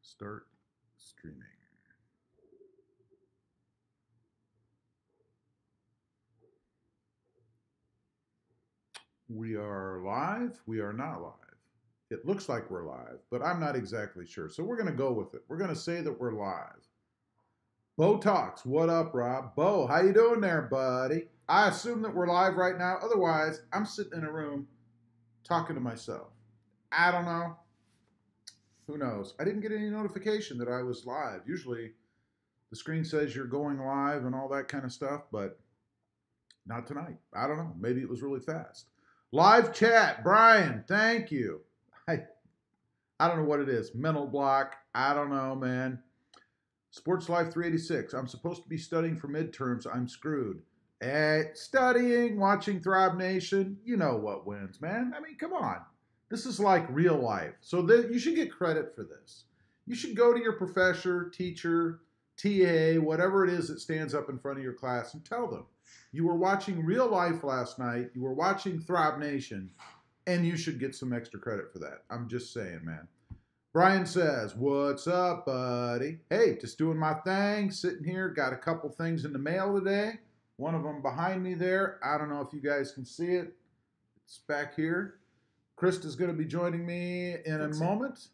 Start streaming. We are live. We are not live. It looks like we're live, but I'm not exactly sure. So we're going to go with it. We're going to say that we're live. Bo Talks. What up, Rob? Bo, how you doing there, buddy? I assume that we're live right now. Otherwise, I'm sitting in a room talking to myself. I don't know. Who knows? I didn't get any notification that I was live. Usually the screen says you're going live and all that kind of stuff, but not tonight. I don't know. Maybe it was really fast. Live chat. Brian, thank you. I don't know what it is. Mental block. I don't know, man. Sports Life 386. I'm supposed to be studying for midterms. I'm screwed. Studying, watching ThrobbNation. You know what wins, man. I mean, come on. This is like real life. So you should get credit for this. You should go to your professor, teacher, TA, whatever it is that stands up in front of your class and tell them, you were watching real life last night, you were watching ThrobbNation, and you should get some extra credit for that. I'm just saying, man. Brian says, what's up, buddy? Hey, just doing my thing, sitting here, got a couple things in the mail today. One of them behind me there. I don't know if you guys can see it. It's back here. Krista's going to be joining me in a moment.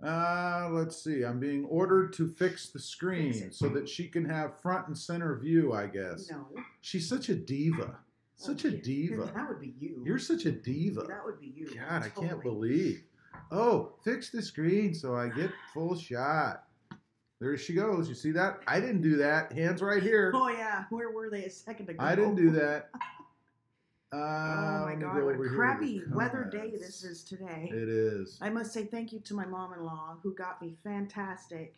Let's see. I'm being ordered to fix the screen so that she can have front and center view, I guess. No. She's such a diva. Such a diva. That would be you. You're such a diva. That would be you. God, totally. I can't believe. Oh, fix the screen so I get full shot. There she goes. You see that? I didn't do that. Hands right here. Oh, yeah. Where were they a second ago? I didn't do that. Oh my God, what a crappy weather day this is today. It is. I must say thank you to my mom-in-law who got me fantastic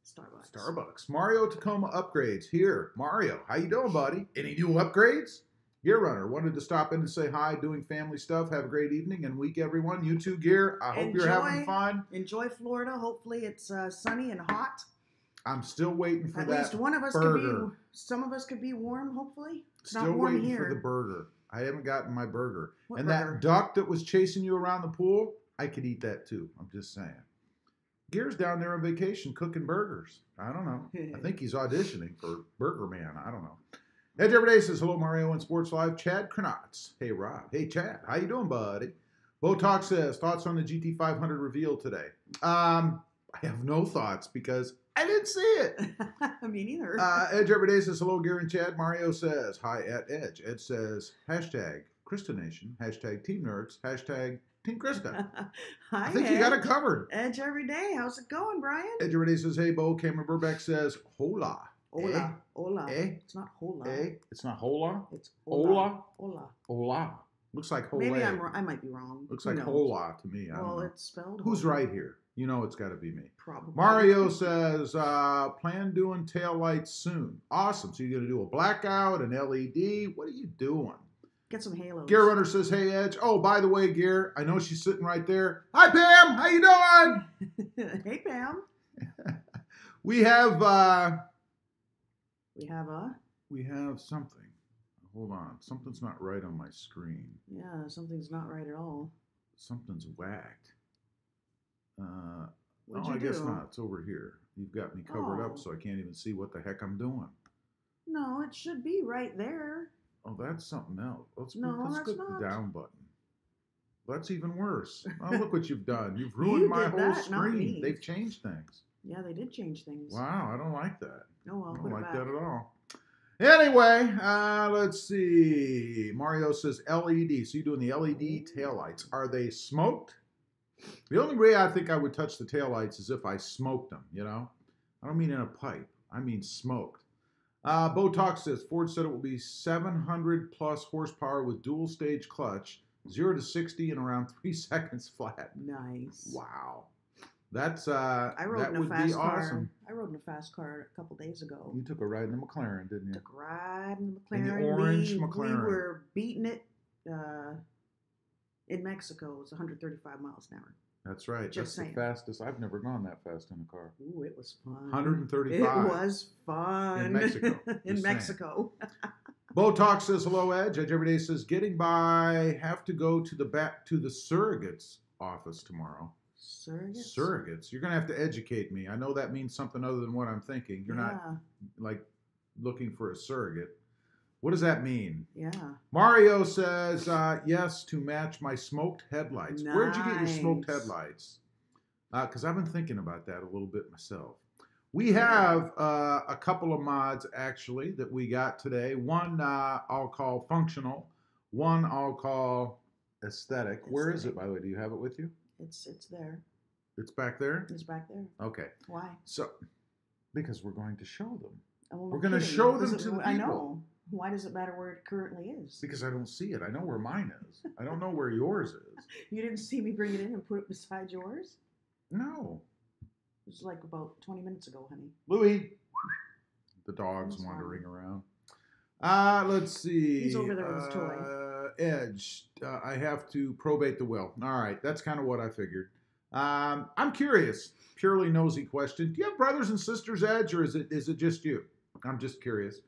Starbucks. Mario Tacoma upgrades. Here, Mario, how you doing, buddy? Any new upgrades? Gear Runner wanted to stop in and say hi, doing family stuff. Have a great evening and week, everyone. You too, Gear. I hope you're having fun. Enjoy Florida. Hopefully it's sunny and hot. I'm still waiting for that burger. At least one of us could be, some of us could be warm, hopefully. It's still not warm waiting here. for the burger. I haven't gotten my burger. What and burger? That duck that was chasing you around the pool, I could eat that too. I'm just saying. Gear's down there on vacation cooking burgers. I don't know. I think he's auditioning for Burger Man. I don't know. Edge Everyday says, hello, Mario and Sports Live. Chad Kranatz. Hey, Rob. Hey, Chad. How you doing, buddy? Bo Talk says, thoughts on the GT500 reveal today? I have no thoughts because I didn't see it. Me neither. Edge Everyday says, hello, Gear and Chad. Mario says, hi at Edge. Ed says, hashtag ThrobbNation, hashtag Team Nerds, hashtag Team Krista. Hi, I think Edge. you got it covered. Edge Everyday. How's it going, Brian? Edge Everyday says, hey, Bo. Cameron Burbeck says, hola. Hola. Hola. Eh? It's not hola. It's not hola? It's hola. Hola. Hola. Looks like hola. Maybe I might be wrong. Looks like hola to me. I don't know. It's spelled Who's hola. right here? You know it's got to be me. Probably. Mario says, plan doing taillights soon. Awesome. So you're going to do a blackout, an LED. What are you doing? Get some halos. Gear Runner says, hey, Edge. Oh, by the way, Gear, I know she's sitting right there. Hi, Pam. How you doing? Hey, Pam. We have something. Hold on. Something's not right on my screen. Yeah, something's not right at all. Something's whacked. What'd you I do? guess not. It's over here. You've got me covered up so I can't even see what the heck I'm doing. No, it should be right there. Oh, that's something else. Let's that's click not. the down button. That's even worse. Oh, look what you've done. You've ruined my whole not screen. me. They've changed things. Yeah, they did change things. Wow, I don't like that. Oh, well, I put don't it like back. that at all. Anyway, let's see. Mario says LED. So you're doing the LED taillights. Are they smoked? The only way I think I would touch the taillights is if I smoked them, you know? I don't mean in a pipe. I mean smoked. Bo Talk says, Ford said it will be 700 plus horsepower with dual stage clutch, 0 to 60 in around 3 seconds flat. Nice. Wow. That's I rode that in a would fast be car. awesome. I rode in a fast car a couple days ago. You took a ride in the McLaren, didn't you? Took a ride in the In McLaren. the orange we McLaren. were beating it in Mexico. It was 135 miles an hour. That's right. Just That's saying. the fastest. I've never gone that fast in a car. Ooh, it was fun. 135. It was fun. In Mexico. In Just Mexico. Bo Talk says, hello, Edge. Edge Everyday says, getting by, have to go to the surrogate's office tomorrow. Surrogates? Surrogates. You're going to have to educate me. I know that means something other than what I'm thinking. You're not like looking for a surrogate. What does that mean? Yeah. Mario says, yes, to match my smoked headlights. Nice. Where'd you get your smoked headlights? Because I've been thinking about that a little bit myself. We have a couple of mods, actually, that we got today. One I'll call functional. One I'll call aesthetic. Where is it, by the way? Do you have it with you? It's there. It's back there? It's back there. Okay. Why? So, because we're going to show them. Well, we're going to show them to the people. I know. Why does it matter where it currently is? Because I don't see it. I know where mine is. I don't know where yours is. You didn't see me bring it in and put it beside yours? No. It was like about 20 minutes ago, honey. Louie. The dog's wandering around. Let's see. He's over there with his toy. Edge. I have to probate the will. All right. That's kind of what I figured. I'm curious. Purely nosy question. Do you have brothers and sisters, Edge, or is it just you? I'm just curious.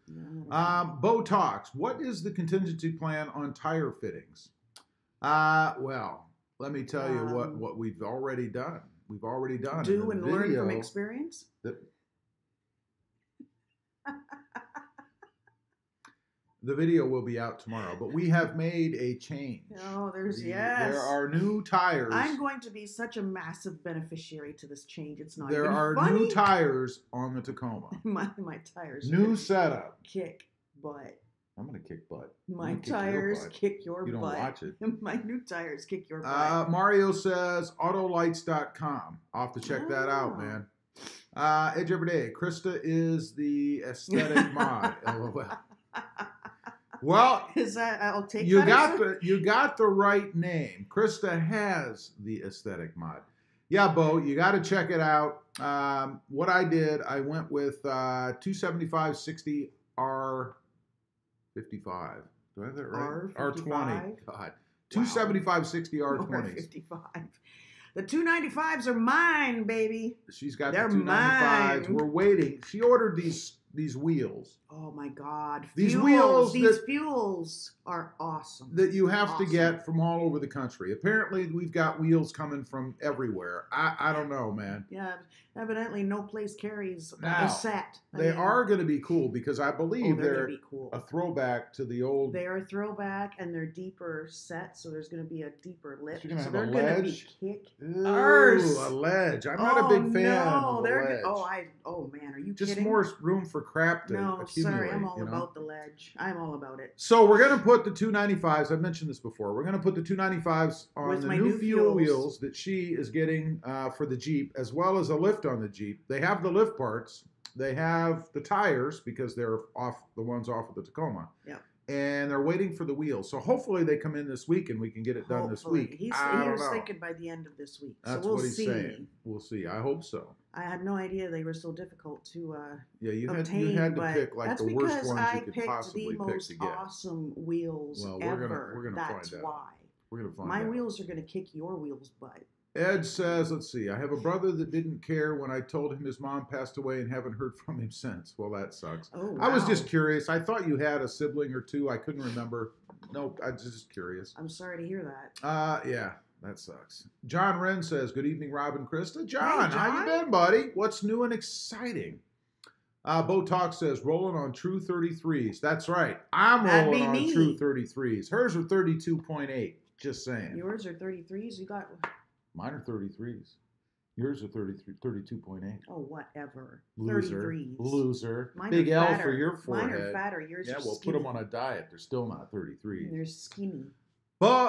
Bo talks. What is the contingency plan on tire fittings? Well, let me tell you what we've already done. We've already done. Do and learn from experience? The video will be out tomorrow, but we have made a change. Oh, there are new tires. I'm going to be such a massive beneficiary to this change. It's not There even are funny. new tires on the Tacoma. my tires. New setup. Kick butt. I'm going to kick butt. My tires kick your butt. You don't watch it. My new tires kick your butt. Mario says autolights.com. I'll have to check that out, man. Edge Every Day. Krista is the aesthetic mod. LOL. Well, I'll take you got the right name. Krista has the aesthetic mod. Yeah, Bo, you got to check it out. What I did, I went with 275/60 R55. Do I have that right? R20. God, 275/60 R20. R55. The 295s are mine, baby. She's got They're the 295s. mine. We're waiting. She ordered these wheels. Oh my God! These fuels are awesome. That you have to get from all over the country. Apparently, we've got wheels coming from everywhere. I don't know, man. Yeah, evidently no place carries now, a set. They are going to be cool because I believe they're cool. A throwback to the old. They're a throwback and they're deeper set, so there's going to be a deeper lip. So they're going to be kick. Ooh, a ledge. I'm not a big fan of the ledge. Oh man, are you just kidding? More room for crap to accumulate. Sorry, I'm all about the ledge. I'm all about it. So we're going to put the 295s. I've mentioned this before. We're going to put the 295s on with the my new fuel wheels that she is getting for the Jeep, as well as a lift on the Jeep. They have the lift parts. They have the tires because they're the ones off of the Tacoma. Yeah. And they're waiting for the wheels. So hopefully they come in this week and we can get it done this week. He was thinking by the end of this week. That's so we'll what he's see. saying. We'll see. I hope so. I had no idea they were so difficult to you obtain, had to pick like the worst ones you could That's possibly pick to get. because I picked the most awesome wheels ever. We're gonna That's find why. out. We're gonna find My out. wheels are going to kick your wheels' butt. Ed says, let's see, I have a brother that didn't care when I told him his mom passed away and haven't heard from him since. Well, that sucks. Oh, wow. I was just curious. I thought you had a sibling or two. I couldn't remember. Nope, I was just curious. I'm sorry to hear that. Yeah, that sucks. John Wren says, good evening, Rob and Krista. John, hey, how you been, buddy? What's new and exciting? Bo Talk says, rolling on true 33s. That's right. I'm rolling on true 33s. Hers are 32.8. Just saying. Yours are 33s? You got... Mine are 33s. Yours are 32.8. Oh, whatever. Loser. 33s. Loser. Mine Big L for your forehead. Mine are fatter. Yours are we'll skinny. put them on a diet. They're still not 33. They're skinny.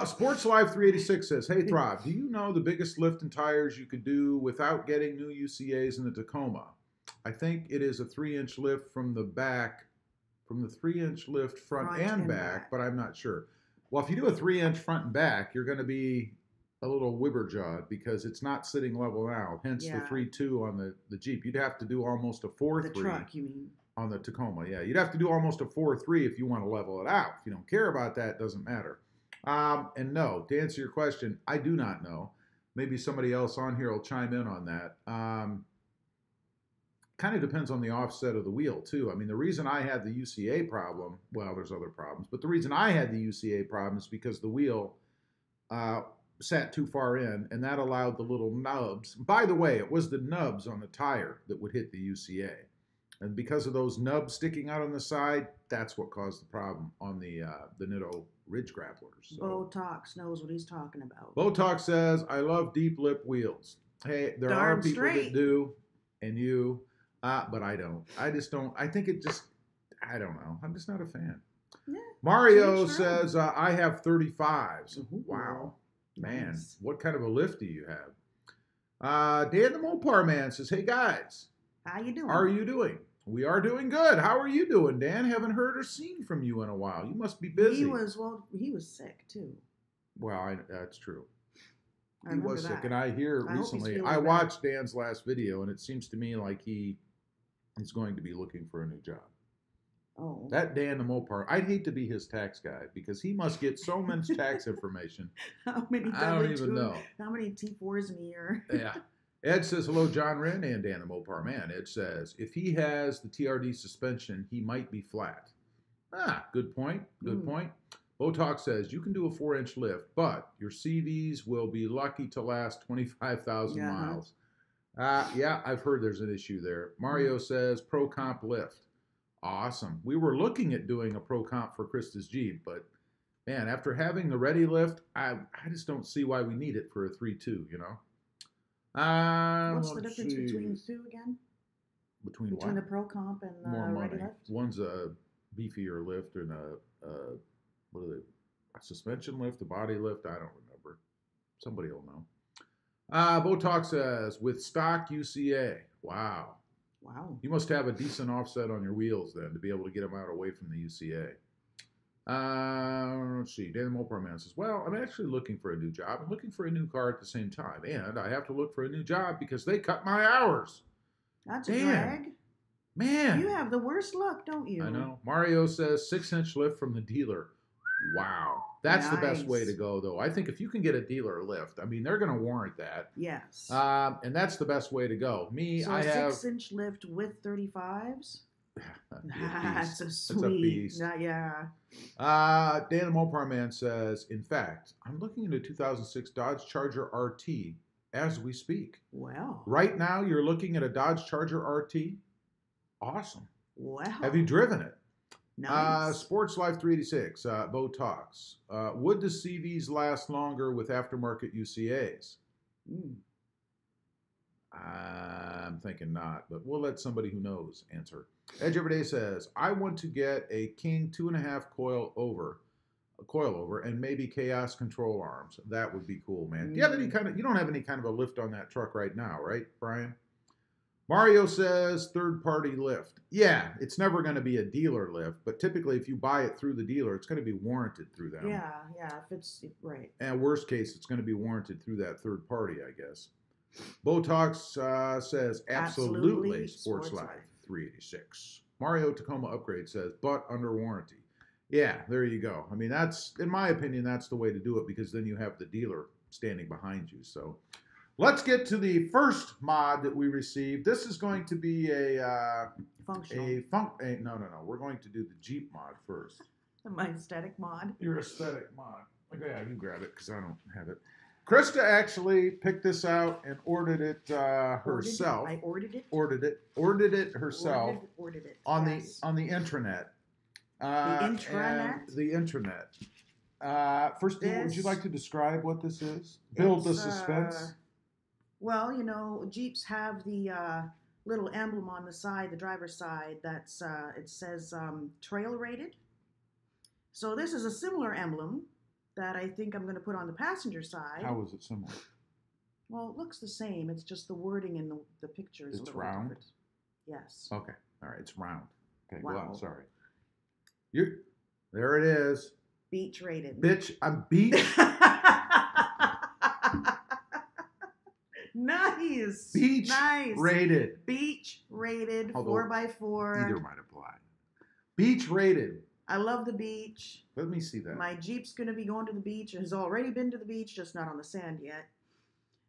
Sports Live 386 says, hey, Throb, do you know the biggest lift in tires you could do without getting new UCAs in the Tacoma? I think it is a 3-inch lift from the back, from the 3-inch lift front and back, but I'm not sure. Well, if you do a 3-inch front and back, you're going to be a little wibber-jawed because it's not sitting level now, hence the 3.2 on the Jeep. You'd have to do almost a 4.3. The truck, you mean? On the Tacoma, yeah. You'd have to do almost a 4.3 if you want to level it out. If you don't care about that, it doesn't matter. And no, to answer your question, I do not know. Maybe somebody else on here will chime in on that. Kind of depends on the offset of the wheel, too. I mean, the reason I had the UCA problem, well, there's other problems, but the reason I had the UCA problem is because the wheel sat too far in, and that allowed the little nubs. By the way, it was the nubs on the tire that would hit the UCA. And because of those nubs sticking out on the side, that's what caused the problem on the Nitto Ridge Grapplers. So, Botox knows what he's talking about. Botox says, I love deep lip wheels. Hey, there are people that do, and you, but I don't. I just don't. I think it just, I don't know. I'm just not a fan. Yeah, Mario says, I have 35s. Ooh, wow. Man, nice. what kind of a lift do you have? Dan the Mopar Man says, hey guys. How you doing? How are you doing? We are doing good. How are you doing, Dan? Haven't heard or seen from you in a while. You must be busy. He was sick too. Well, that's true. He was sick, and I recently, I watched Dan's last video, and it seems to me like he is going to be looking for a new job. Oh. That Dan the Mopar, I'd hate to be his tax guy because he must get so much tax information. How many I don't even know. How many T4s in a year? Yeah. Ed says, hello, John Wren and Dan the Mopar Man. Ed says, if he has the TRD suspension, he might be flat. Good point. Good point. Botox says, you can do a 4-inch lift, but your CVs will be lucky to last 25,000 miles. Yeah, I've heard there's an issue there. Mario says, Pro Comp lift. Awesome. We were looking at doing a Pro Comp for Krista's Jeep, but man, after having the Ready lift, I just don't see why we need it for a 3.2, you know? What's the difference between the two again? Between the Pro Comp and the Ready lift? One's a beefier lift and a suspension lift, a body lift. I don't remember. Somebody will know. Botox says, with stock UCA. Wow. You must have a decent offset on your wheels then to be able to get them out away from the UCA. Let's see. Dan Mopar Man says, well, I'm actually looking for a new job. I'm looking for a new car at the same time. And I have to look for a new job because they cut my hours. That's a drag. Man. You have the worst luck, don't you? I know. Mario says 6-inch lift from the dealer. Wow. That's the best way to go, though. I think if you can get a dealer lift, I mean, they're going to warrant that. Yes. And that's the best way to go. So I have 6-inch lift with 35s? That's a sweet. That's a beast. Yeah. Dan the Mopar Man says, in fact, I'm looking into 2006 Dodge Charger RT as we speak. Well. Right now, you're looking at a Dodge Charger RT? Awesome. Wow. Have you driven it? Nice. Sports Life 386, Botox. Would the CVs last longer with aftermarket UCAs? I'm thinking not, but we'll let somebody who knows answer. Edge Everyday says, I want to get a King 2.5 coil over, and maybe Chaos control arms. That would be cool, man. Do you have any you don't have any kind of a lift on that truck right now, right, Brian? Mario says third-party lift. Yeah, it's never going to be a dealer lift, but typically if you buy it through the dealer, it's going to be warranted through them. Yeah, if it's right. And worst case, it's going to be warranted through that third party, I guess. Botox says absolutely Sports Life 386. Mario Tacoma Upgrade says, but under warranty. Yeah, there you go. I mean, that's, in my opinion, that's the way to do it because then you have the dealer standing behind you. So let's get to the first mod that we received. This is going to be functional. No. We're going to do the Jeep mod first. My aesthetic mod. Your aesthetic mod. Okay, yeah, you grab it because I don't have it. Krista actually picked this out and ordered it herself. I ordered it. Ordered it herself. Ordered it. On the intranet. The intranet. First, would you like to describe what this is? Build the suspense. Well, you know, Jeeps have the little emblem on the side, the driver's side, that's it says trail rated. So this is a similar emblem that I think I'm going to put on the passenger side. How is it similar? Well, it looks the same. It's just the wording in the picture is a little round? different. Yes. Okay. All right. It's round. Okay. Wow. Go on. Sorry. There it is. Beach rated. Bitch, I'm beach. Nice. Beach rated. Beach rated. 4x4. Either might apply. Beach rated. I love the beach. Let me see that. My Jeep's going to be going to the beach. It has already been to the beach, just not on the sand yet.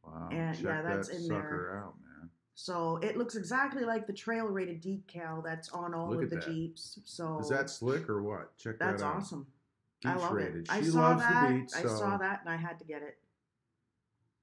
Wow. And check that's that in sucker there. Out, man. So it looks exactly like the trail rated decal that's on all of the Jeeps. So is that slick or what? Check that out. That's awesome. Beach I love rated. it. She loves that. the beach. So. I saw that and I had to get it.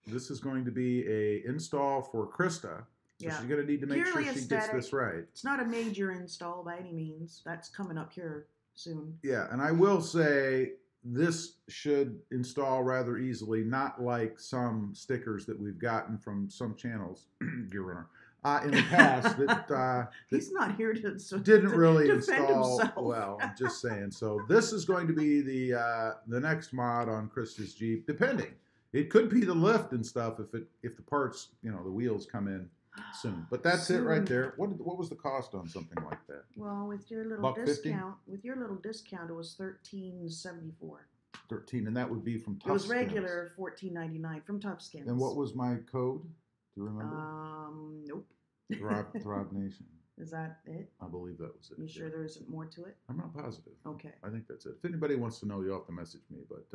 This is going to be a install for Krista. So she's going to need to make Purely sure she aesthetic. gets this right. It's not a major install by any means. That's coming up here soon. Yeah, and I will say this should install rather easily, not like some stickers that we've gotten from some channels, Gear Runner, in the past that he's not here to didn't really defend install himself. well. I'm just saying. So this is going to be the next mod on Krista's Jeep, depending. It could be the lift and stuff if the parts, the wheels come in soon. But that's it right there. What was the cost on something like that? Well, with your little discount, $1.50? It was $13.74. 13, and that would be from Tough It was Skins. regular $14.99 from Tough Skins. And what was my code? Do you remember? Nope. ThrobbNation. Is that it? I believe that was it. You sure there isn't more to it? I'm not positive. Okay. I think that's it. If anybody wants to know, you'll have to message me. But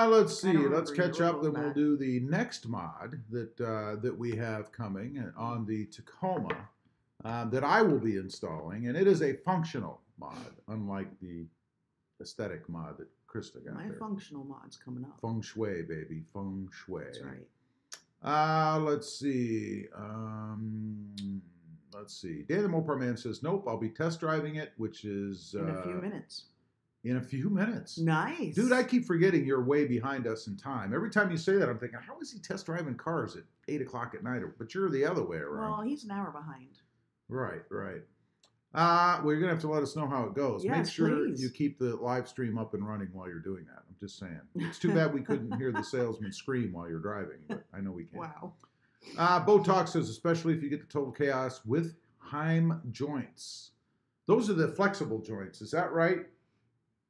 let's see. Let's catch up. Then we'll do the next mod that we have coming on the Tacoma that I will be installing, and it is a functional mod, unlike the aesthetic mod that Krista got. My functional mod's coming up. Feng Shui, baby. Feng Shui. That's right. Let's see. Dan the Mopar Man says, nope, I'll be test driving it, which is... in a few minutes. In a few minutes. Nice. Dude, I keep forgetting you're way behind us in time. Every time you say that, I'm thinking, how is he test driving cars at 8 o'clock at night? But you're the other way around. Well, he's an hour behind. Right. Well, you're going to have to let us know how it goes. Yes, Make sure please. you keep the live stream up and running while you're doing that. I'm just saying. It's too bad we couldn't hear the salesman scream while you're driving, but I know we can. Wow. Botox says, especially if you get the total chaos with Heim joints. Those are the flexible joints. Is that right?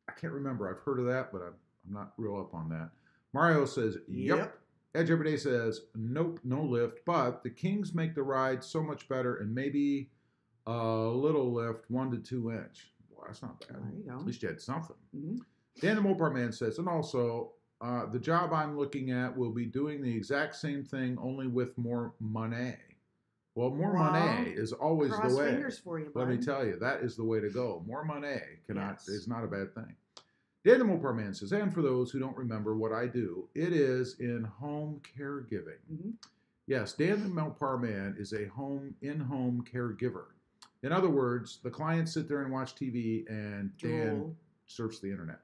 I can't remember. I've heard of that, but I'm not real up on that. Mario says, yep. Edge Everyday says, nope, no lift, but the Kings make the ride so much better and maybe a little lift, 1 to 2 inch. Well, that's not bad. There you go. At least you had something. Mm-hmm. Dan the Mopar Man says, and also, the job I'm looking at will be doing the exact same thing, only with more money. Well, more money is always the way. Cross fingers for you, bud. Let me tell you, that is the way to go. More money is not a bad thing. Dan the Mopar Man says, and for those who don't remember what I do, it is in home caregiving. Mm-hmm. Yes, Dan the Mopar Man is a in-home caregiver. In other words, the clients sit there and watch TV, and Dan surfs the internet.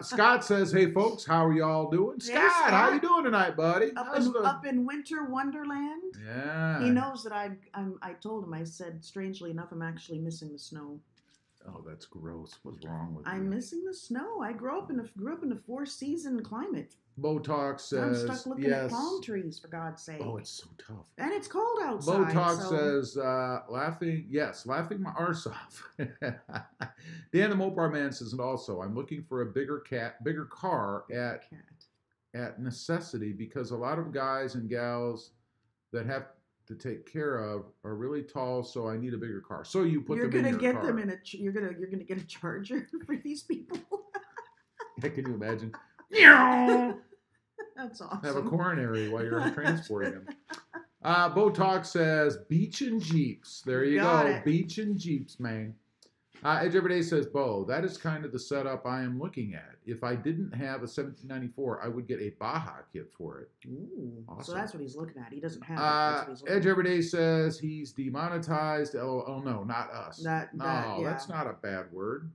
Scott says, hey folks, how are y'all doing? Hey, Scott, how you doing tonight, buddy? Up in winter wonderland. Yeah. He knows that I told him, I said, strangely enough, I'm actually missing the snow. Oh, that's gross. What's wrong with you? I'm missing the snow. I grew up in a 4-season climate. Botox says, I'm stuck looking at palm trees, for God's sake. Oh, it's so tough. And it's cold outside. Botox says, laughing my arse off. Dan the Mopar Man says, and also, I'm looking for a bigger car at necessity because a lot of guys and gals that have to take care of are really tall, so I need a bigger car. So you put them in your car. You're gonna get a charger for these people. Yeah, can you imagine? That's awesome. Have a coronary while you're transporting them. Botox says beach and Jeeps. There you go. Beach and Jeeps, man. Edge Everyday says, Bo, that is kind of the setup I am looking at. If I didn't have a 1794, I would get a Baja kit for it. Ooh, awesome. So that's what he's looking at. He doesn't have it. Edge Everyday says he's demonetized. Oh, no, not us. That's not a bad word.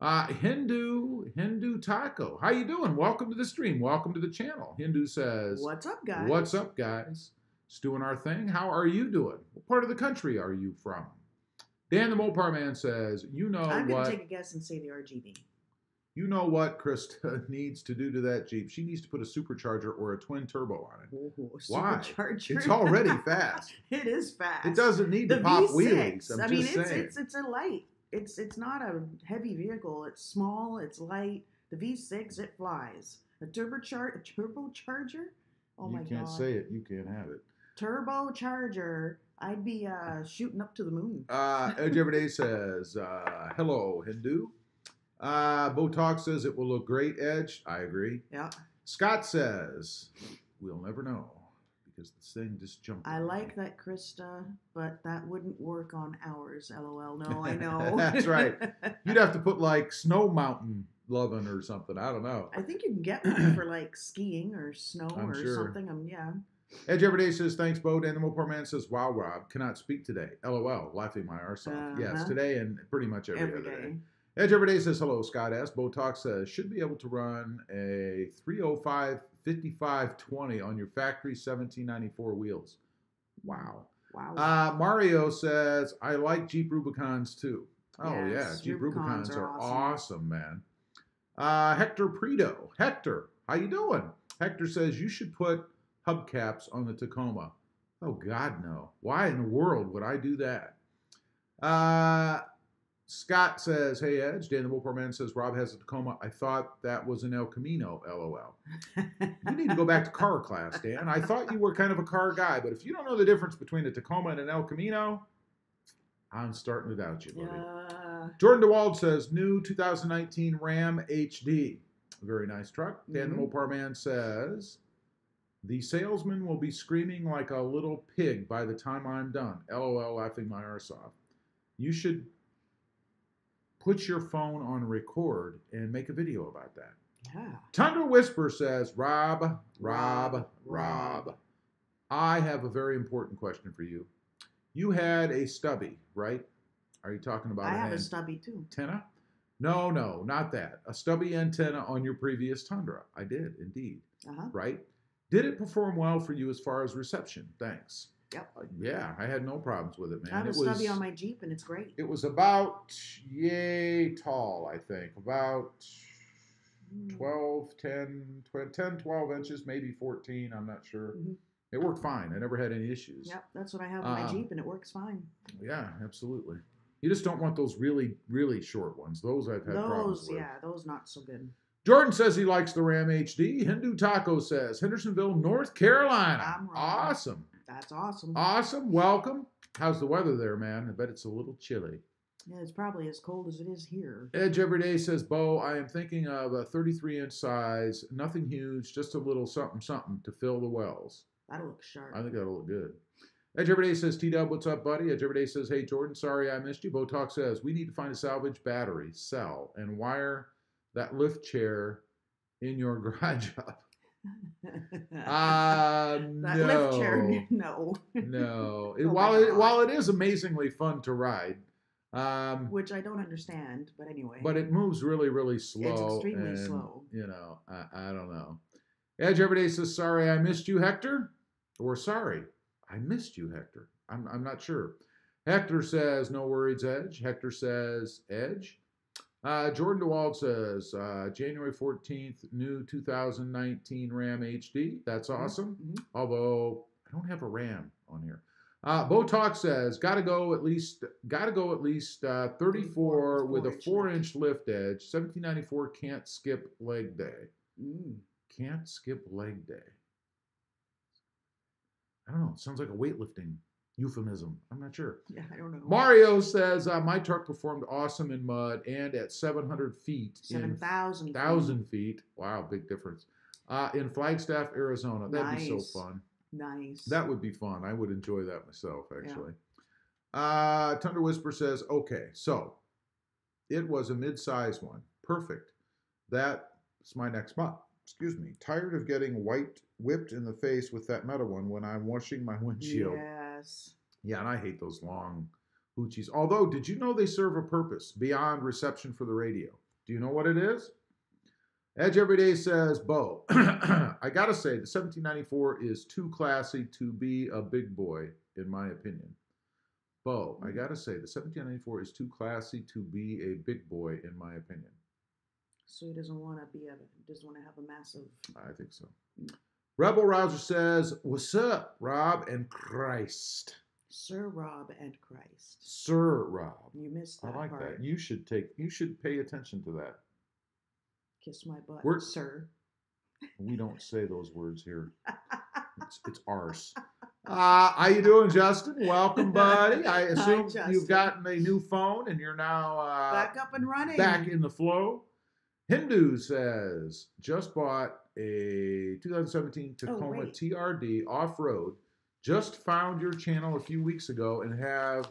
Hindu Taco. How you doing? Welcome to the stream. Welcome to the channel. Hindu says, what's up, guys? What's up, guys? Just doing our thing. How are you doing? What part of the country are you from? Dan the Mopar Man says, I'm going to take a guess and say the RGB. You know what Krista needs to do to that Jeep? She needs to put a supercharger or a twin turbo on it. Ooh, why? Supercharger. It's already fast. It is fast. It doesn't need to pop wheelies. It's a light. It's not a heavy vehicle. It's small. It's light. The V6, it flies. A turbocharger? Oh my God. You can't say it. You can't have it. Turbocharger. I'd be shooting up to the moon. Edge Everyday says, hello, Hindu. Botox says it will look great, Edge. I agree. Yeah. Scott says, we'll never know because this thing just jumped. I on like me. that, Krista, but that wouldn't work on ours. LOL. No, I know. That's right. You'd have to put like Snow Mountain loving or something. I don't know. I think you can get one for like skiing or snow I'm or sure. something. Yeah. Edge Everyday says, thanks, Bo. Dan the Mopar Man says, wow, Rob, cannot speak today. LOL, laughing my arse off. Yes, today and pretty much every other day. Edge Everyday says, hello, Scott S. Bo Talk says, should be able to run a 305 5520 on your factory 1794 wheels. Wow. Wow. Mario says, I like Jeep Rubicons too. Oh, yes, yeah. Jeep Rubicons are awesome, man. Hector Preto. Hector, how you doing? Hector says, you should put hubcaps on the Tacoma. Oh, God, no. Why in the world would I do that? Scott says, hey, Edge. Dan the Mopar Man says, Rob has a Tacoma. I thought that was an El Camino, LOL. You need to go back to car class, Dan. I thought you were kind of a car guy, but if you don't know the difference between a Tacoma and an El Camino, I'm starting to doubt you, buddy. Jordan DeWald says, new 2019 Ram HD. Very nice truck. Dan the Mopar Man says, the salesman will be screaming like a little pig by the time I'm done. LOL, laughing my arse off. You should put your phone on record and make a video about that. Yeah. Tundra Whisper says, Rob. I have a very important question for you. You had a stubby, right? Are you talking about I have a stubby too. Antenna? No, not that. A stubby antenna on your previous Tundra. I did, indeed. Right? Did it perform well for you as far as reception? Thanks. Yep. Yeah, I had no problems with it, man. I have a stubby on my Jeep, and it's great. It was about yay tall, I think. About 12 inches, maybe 14. I'm not sure. It worked fine. I never had any issues. Yep, that's what I have on my Jeep, and it works fine. Yeah, absolutely. You just don't want those really, really short ones. Those I've had problems with. Yeah, those not so good. Jordan says he likes the Ram HD. Hindu Taco says, Hendersonville, North Carolina. I'm wrong. Awesome. That's awesome. Awesome. Welcome. How's the weather there, man? I bet it's a little chilly. Yeah, it's probably as cold as it is here. Edge Everyday says, Bo, I am thinking of a 33-inch size, nothing huge, just a little something to fill the wells. That'll look sharp. I think that'll look good. Edge Everyday says, T-Dub, what's up, buddy? Edge Everyday says, hey, Jordan, sorry I missed you. Bo Talk says, we need to find a salvage battery, sell, and wire that lift chair in your garage up. That lift chair, no. No. While it is amazingly fun to ride, which I don't understand, but anyway. But it moves really, really slow. It's extremely slow. You know, I don't know. Edge Everyday says, sorry I missed you, Hector. Or sorry, I missed you, Hector. I'm not sure. Hector says, no worries, Edge. Hector says, Edge. Jordan DeWald says, January 14th, new 2019 Ram HD. That's awesome. Although I don't have a Ram on here. Bo Talk says, gotta go at least 34 with a 4-inch lift edge. 1794 can't skip leg day. Can't skip leg day. I don't know. It sounds like a weightlifting euphemism. I'm not sure. Yeah, I don't know. Mario says, my truck performed awesome in mud and at 700 feet. 7,000 feet. Wow, big difference. In Flagstaff, Arizona. That'd be so fun. Nice. That would be fun. I would enjoy that myself, actually. Yeah. Thunder Whisper says, okay, so it was a mid-size one. Perfect. That's my next month. Excuse me. Tired of getting whipped in the face with that metal one when I'm washing my windshield. Yes. Yeah, and I hate those long hoochies. Although, did you know they serve a purpose beyond reception for the radio? Do you know what it is? Edge Everyday says, Bo, I got to say, the 1794 is too classy to be a big boy, in my opinion. Bo, I got to say, the 1794 is too classy to be a big boy, in my opinion. So he doesn't want to have a massive... I think so. Rebel Rouser says, what's up, Rob and Christ? Sir Rob and Christ. Sir Rob. You missed that I like part. that. You should pay attention to that. Kiss my butt, sir. We don't say those words here. It's arse. How you doing, Justin? Welcome, buddy. I assume you've gotten a new phone and you're now back up and running. Back in the flow. Hindu says, just bought a 2017 Tacoma wait. TRD off-road. Just found your channel a few weeks ago and have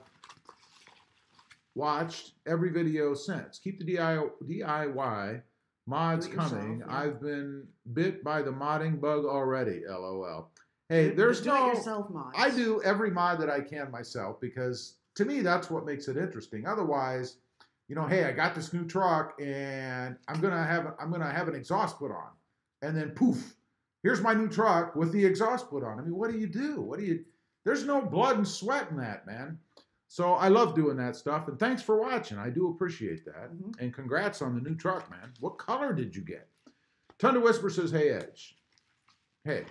watched every video since. Keep the DIY mods coming. Yeah. I've been bit by the modding bug already, LOL. Hey, there's do no... it yourself mods. I do every mod that I can myself because to me that's what makes it interesting. Otherwise, you know, hey, I got this new truck and I'm gonna have an exhaust put on, and then poof, here's my new truck with the exhaust put on. I mean, what do you do? There's no blood and sweat in that, man. So I love doing that stuff, and thanks for watching. I do appreciate that, and congrats on the new truck, man. What color did you get? Thunder Whisper says, hey, Edge. Hey,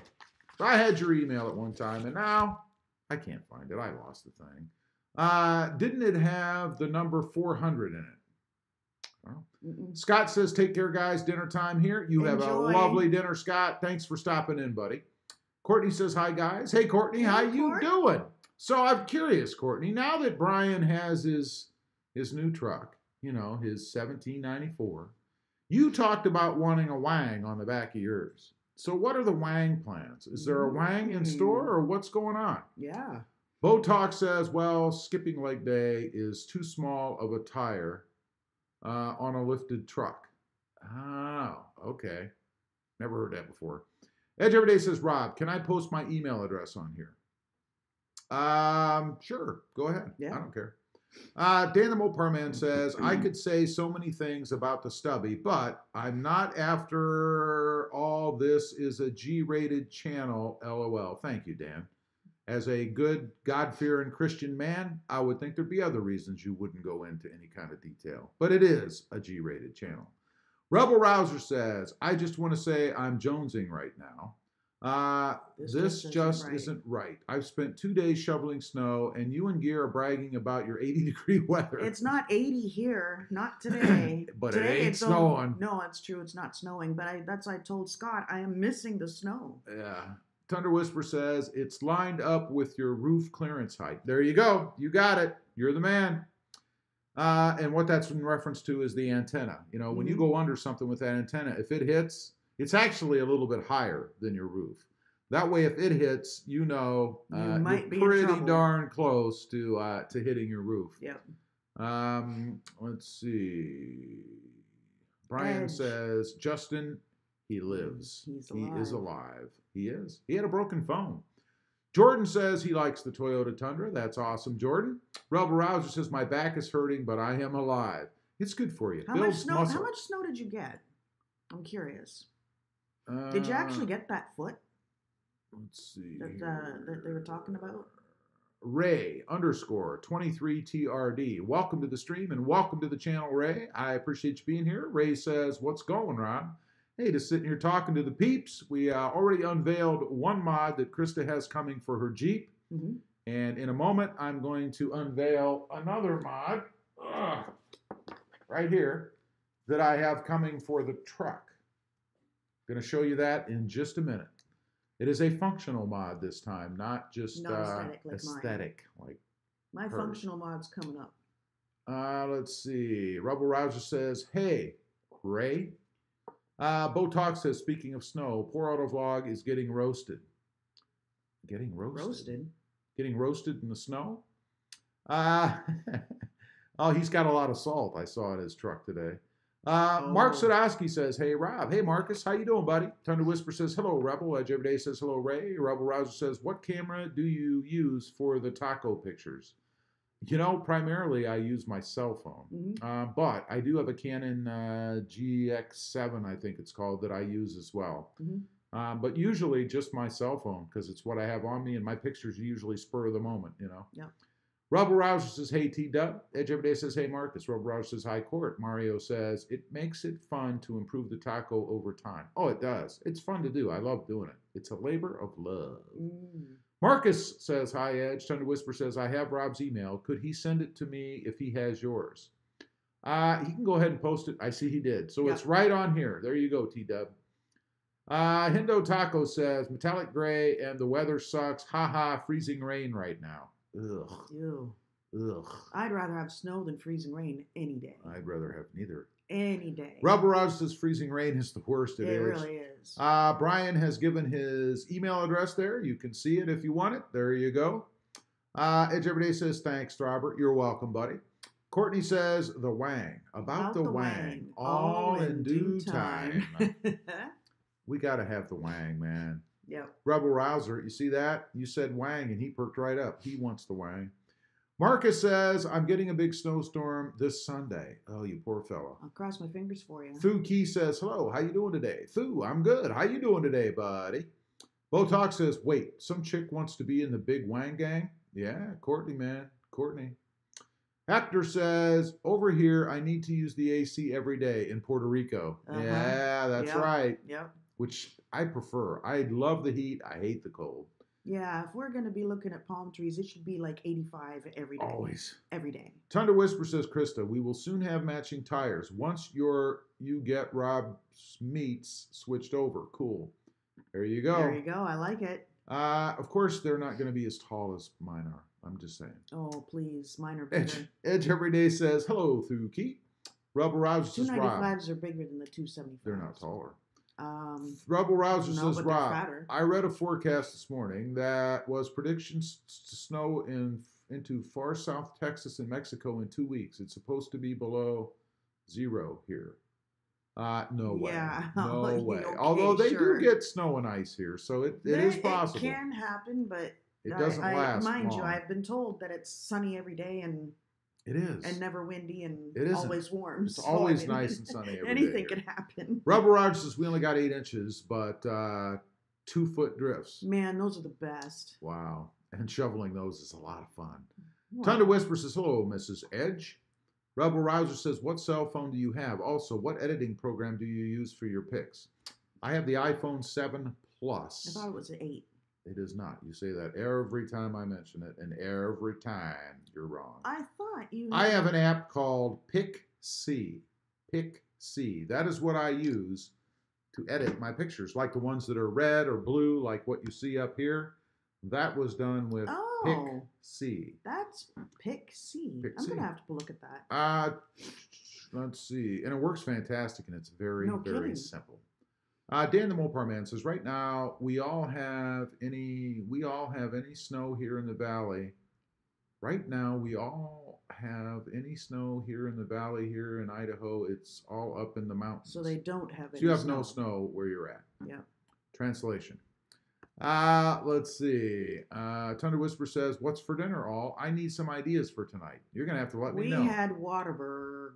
so I had your email at one time, and now I can't find it. I lost the thing. Didn't it have the number 400 in it? Well, Scott says, take care, guys. Dinner time here. You have a lovely dinner, Scott. Thanks for stopping in, buddy. Courtney says, hi, guys. Hey, Courtney, how you doing? So I'm curious, Courtney, now that Brian has his new truck, you know, his 1794, you talked about wanting a Wang on the back of yours. So what are the Wang plans? Is there a Wang in store or what's going on? Yeah. Bo Talk says, well, skipping leg day is too small of a tire on a lifted truck. Oh, okay. Never heard that before. Edge Everyday says, Rob, can I post my email address on here? Sure. Go ahead. Yeah. I don't care. Dan the Mopar Man says, I could say so many things about the stubby, but I'm not after all. This is a G-rated channel, LOL. Thank you, Dan. As a good God-fearing Christian man, I would think there'd be other reasons you wouldn't go into any kind of detail, but it is a G-rated channel. Rebel Rouser says, I just want to say I'm jonesing right now. This just isn't right. I've spent 2 days shoveling snow, and you and Gear are bragging about your 80-degree weather. It's not 80 here, not today. But today it ain't snowing. No, it's true. It's not snowing. But I told Scott I am missing the snow. Yeah. Thunder Whisper says it's lined up with your roof clearance height. There you go. You got it. You're the man. And what that's in reference to is the antenna. You know, when you go under something with that antenna, if it hits, it's actually a little bit higher than your roof. That way, if it hits, you know you're pretty darn close to hitting your roof. Yep. Let's see. Brian says, Justin, he lives. He is alive. He is. He had a broken phone. Jordan says he likes the Toyota Tundra. That's awesome, Jordan. Rebel Rouser says, my back is hurting, but I am alive. It's good for you. How much snow did you get? I'm curious. Did you actually get that foot? Let's see. That they were talking about? Ray _23 TRD. Welcome to the stream and welcome to the channel, Ray. I appreciate you being here. Ray says, what's going, Rob? Hey, just sitting here talking to the peeps. We already unveiled one mod that Krista has coming for her Jeep. And in a moment, I'm going to unveil another mod right here that I have coming for the truck. I'm going to show you that in just a minute. It is a functional mod this time, not just aesthetic. Like my functional mod's coming up. Let's see. Rebel Rouser says, hey, Ray. Bo Talk says, speaking of snow, poor auto vlog is getting roasted. Getting roasted? Roasted? Getting roasted in the snow? Oh, he's got a lot of salt. I saw in his truck today. Mark Sadowski says, hey, Rob. Hey, Marcus. How you doing, buddy? Thunder Whisper says, hello, Rebel. Edge Everyday says, hello, Ray. Rebel Rouser says, what camera do you use for the taco pictures? You know, primarily I use my cell phone, but I do have a Canon GX7, I think it's called, that I use as well. But usually just my cell phone because it's what I have on me, and my pictures are usually spur of the moment, you know. Yeah. Rebel Rouser says, hey, T-Dub. Edge Everyday says, hey, Marcus. Rebel Rouser says, hi, Court. Mario says, it makes it fun to improve the taco over time. Oh, it does. It's fun to do. I love doing it. It's a labor of love. Marcus says, hi, Edge. Thunder Whisper says, I have Rob's email. Could he send it to me if he has yours? He can go ahead and post it. I see he did. So it's right on here. There you go, T-Dub. Hindo Taco says, metallic gray and the weather sucks. Ha, freezing rain right now. Ugh. Ew. Ugh. I'd rather have snow than freezing rain any day. I'd rather have neither. Any day. Rebel Raj says freezing rain is the worst. It is. really is. Brian has given his email address there. You can see it if you want it. There you go. Edge Everyday says, thanks, Robert. You're welcome, buddy. Courtney says, the Wang. About the Wang. All in due time. We got to have the Wang, man. Yep. Rebel Rouser, you see that? You said Wang, and he perked right up. He wants the Wang. Marcus says, I'm getting a big snowstorm this Sunday. Oh, you poor fella. I'll cross my fingers for you. Fu Key says, hello, how you doing today? Fu, I'm good. How you doing today, buddy? Botox says, wait, some chick wants to be in the big Wang gang? Yeah, Courtney, man. Courtney. Hector says, over here, I need to use the AC every day in Puerto Rico. Yeah, that's right. Yep. Which I prefer. I love the heat. I hate the cold. Yeah, if we're going to be looking at palm trees, it should be like 85 every day. Always. Every day. Thunder Whisper says, Krista, we will soon have matching tires. Once you get Rob's meats switched over. Cool. There you go. There you go. I like it. Of course, they're not going to be as tall as mine are. I'm just saying. Oh, please. Mine are bigger. Edge Everyday says, hello, Thuki. Rebel Rouser says, Rob. 295s are bigger than the 275s. They're not taller. Rebel Rouser says, Rob, I read a forecast this morning that was predictions to snow into far south Texas and Mexico in 2 weeks. It's supposed to be below 0 here. No way. Yeah. No way. Okay, Although they do get snow and ice here, so it is possible. It can happen, but it doesn't last mind long. you, I've been told that it's sunny every day and it is. And never windy and it always warm. It's always nice and sunny every anything day. can happen. Rebel Roger says we only got 8 inches, but 2-foot drifts. Man, those are the best. Wow. And shoveling those is a lot of fun. Wow. Thunder Whisper says, hello, Mrs. Edge. Rebel Rouser says, what cell phone do you have? Also, what editing program do you use for your pics? I have the iPhone 7 Plus. I thought it was an 8. It is not. You say that every time I mention it, and every time you're wrong. I thought you I have an app called PicC. PicC. That is what I use to edit my pictures, like the ones that are red or blue, like what you see up here. That was done with PicC. That's PicC. I'm going to have to look at that. Let's see. And it works fantastic, and it's very kidding. simple. Dan the Mopar Man says, right now, we all have any snow here in the valley. Right now, we all have any snow here in the valley here in Idaho. It's all up in the mountains. So they don't have any So you have snow. no snow where you're at. Yeah. Translation. Let's see. Thunder Whisper says, what's for dinner, all? I need some ideas for tonight. You're going to have to let me know. We had Whataburger.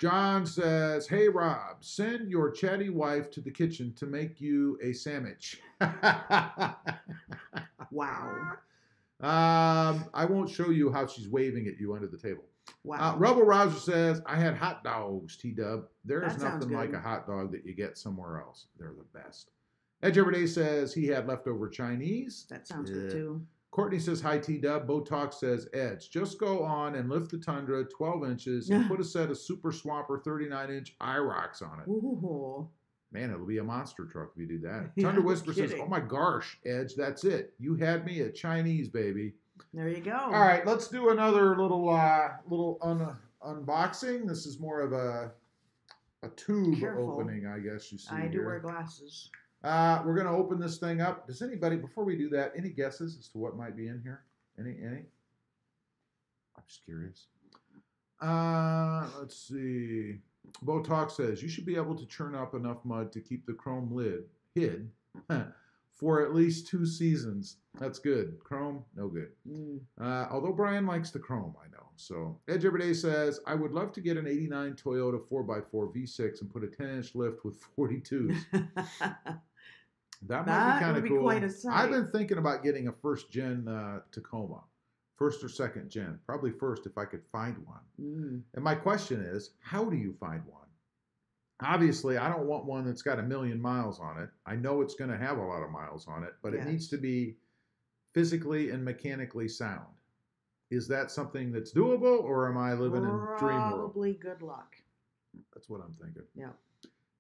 John says, hey, Rob, send your chatty wife to the kitchen to make you a sandwich. Wow. I won't show you how she's waving at you under the table. Wow. Rebel Rouser says, I had hot dogs, T-Dub. There is That nothing sounds like good. a hot dog that you get somewhere else. They're the best. Edge Everyday says he had leftover Chinese. That sounds good too. Courtney says, hi, T-Dub. Botox says, Edge, just go on and lift the Tundra 12 inches and put a set of Super Swapper 39-inch IROCs on it. Ooh. Man, it'll be a monster truck if you do that. Yeah, Thunder Whisper kidding. says, oh my gosh, Edge, that's it. You had me at Chinese, baby. There you go. All right, let's do another little unboxing. This is more of a tube opening, I guess you see I do here. wear glasses. We're going to open this thing up. Does anybody, before we do that, any guesses as to what might be in here? Any? I'm just curious. Let's see. Botox says, you should be able to churn up enough mud to keep the chrome lid hid for at least 2 seasons. That's good. Chrome, no good. Although Brian likes the chrome, I know. So Edge Everyday says, I would love to get an 89 Toyota 4x4 V6 and put a 10-inch lift with 42s. That might be kind of cool. Quite a sight. I've been thinking about getting a first-gen Tacoma. First or second gen. Probably first if I could find one. And my question is, how do you find one? Obviously, I don't want one that's got 1 million miles on it. I know it's going to have a lot of miles on it, but it needs to be physically and mechanically sound. Is that something that's doable, or am I living in dream world? Probably good luck. That's what I'm thinking. Yeah.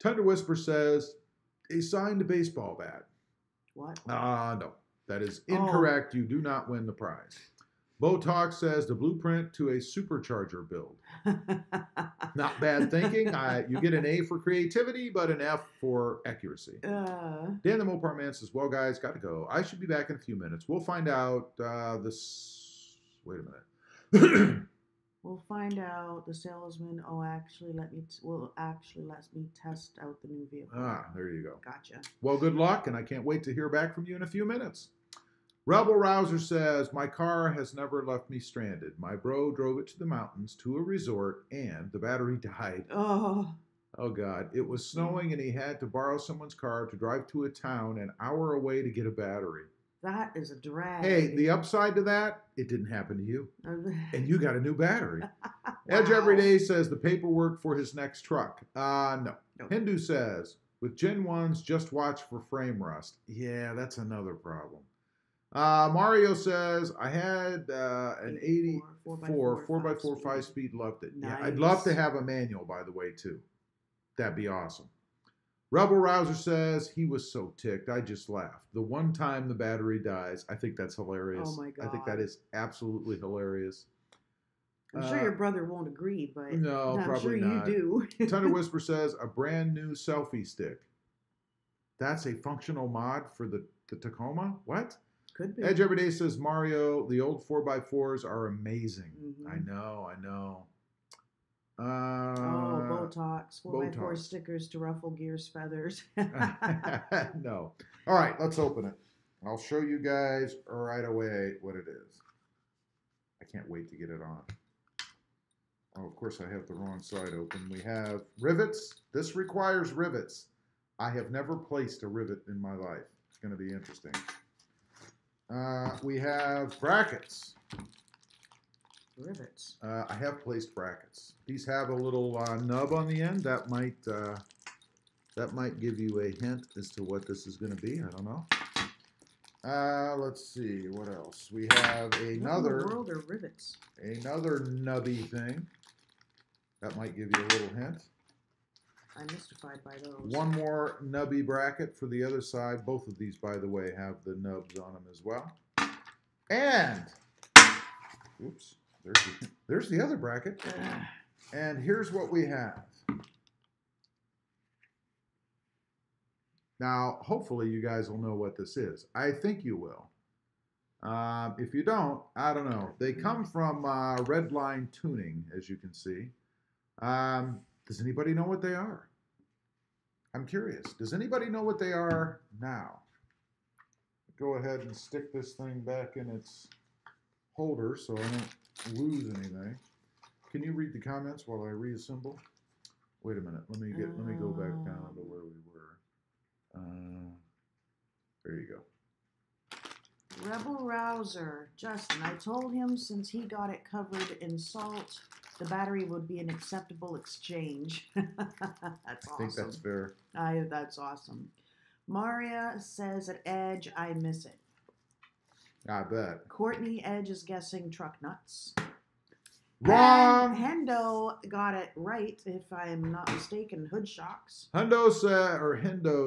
Thunder Whisper says, a signed baseball bat. What? No. That is incorrect. You do not win the prize. Bo Talk says the blueprint to a supercharger build. Not bad thinking. You get an A for creativity, but an F for accuracy. Dan the Mopar Man says, well, guys, got to go. I should be back in a few minutes. We'll find out this. Wait a minute. We'll find out. The salesman, will actually let me test out the new vehicle. There you go. Gotcha. Well, good luck, and I can't wait to hear back from you in a few minutes. Rebel Rouser says, my car has never left me stranded. My bro drove it to the mountains to a resort, and the battery died. Oh, God. It was snowing, and he had to borrow someone's car to drive to a town an hour away to get a battery. That is a drag. Hey, the upside to that, it didn't happen to you. And you got a new battery. Wow. Edge Everyday says the paperwork for his next truck. No. Hindu says, with Gen 1s, just watch for frame rust. Yeah, that's another problem. Mario says, I had an 84 4x4 5-speed, loved it. Nice. Yeah, I'd love to have a manual, by the way, too. That'd be awesome. Rebel Rouser says, he was so ticked, I just laughed. The one time the battery dies, I think that's hilarious. Oh, my God. I think that is absolutely hilarious. I'm sure your brother won't agree, but no, I'm probably sure not. You do. Thunder Whisper says, a brand new selfie stick. That's a functional mod for the Tacoma? What? Could be. Edge Everyday says, Mario, the old 4x4s are amazing. Mm-hmm. I know. Botox. 4x4 stickers to ruffle gears feathers. No. All right, let's open it. I'll show you guys right away what it is. I can't wait to get it on. Oh, of course, I have the wrong side open. We have rivets. This requires rivets. I have never placed a rivet in my life. It's going to be interesting. We have brackets. Rivets. I have placed brackets. These have a little nub on the end. That might give you a hint as to what this is going to be. I don't know. Let's see what else. We have another. What in the world are rivets? Another nubby thing. That might give you a little hint. I'm mystified by those. One more nubby bracket for the other side. Both of these, by the way, have the nubs on them as well. And, oops, there's the other bracket. And here's what we have. Now, hopefully you guys will know what this is. I think you will. If you don't, I don't know. They come from Redline Tuning, as you can see. Does anybody know what they are? I'm curious. Does anybody know what they are now? Go ahead and stick this thing back in its holder so I don't lose anything. Can you read the comments while I reassemble? Wait a minute. Let me go back down to where we were. There you go. Rebel Rouser. Justin, I told him since he got it covered in salt, the battery would be an acceptable exchange. That's awesome. I think that's fair. That's awesome. Maria says at Edge, I miss it. I bet. Courtney Edge is guessing truck nuts. Wrong. And Hendo got it right, if I'm not mistaken. Hood shocks. Hendo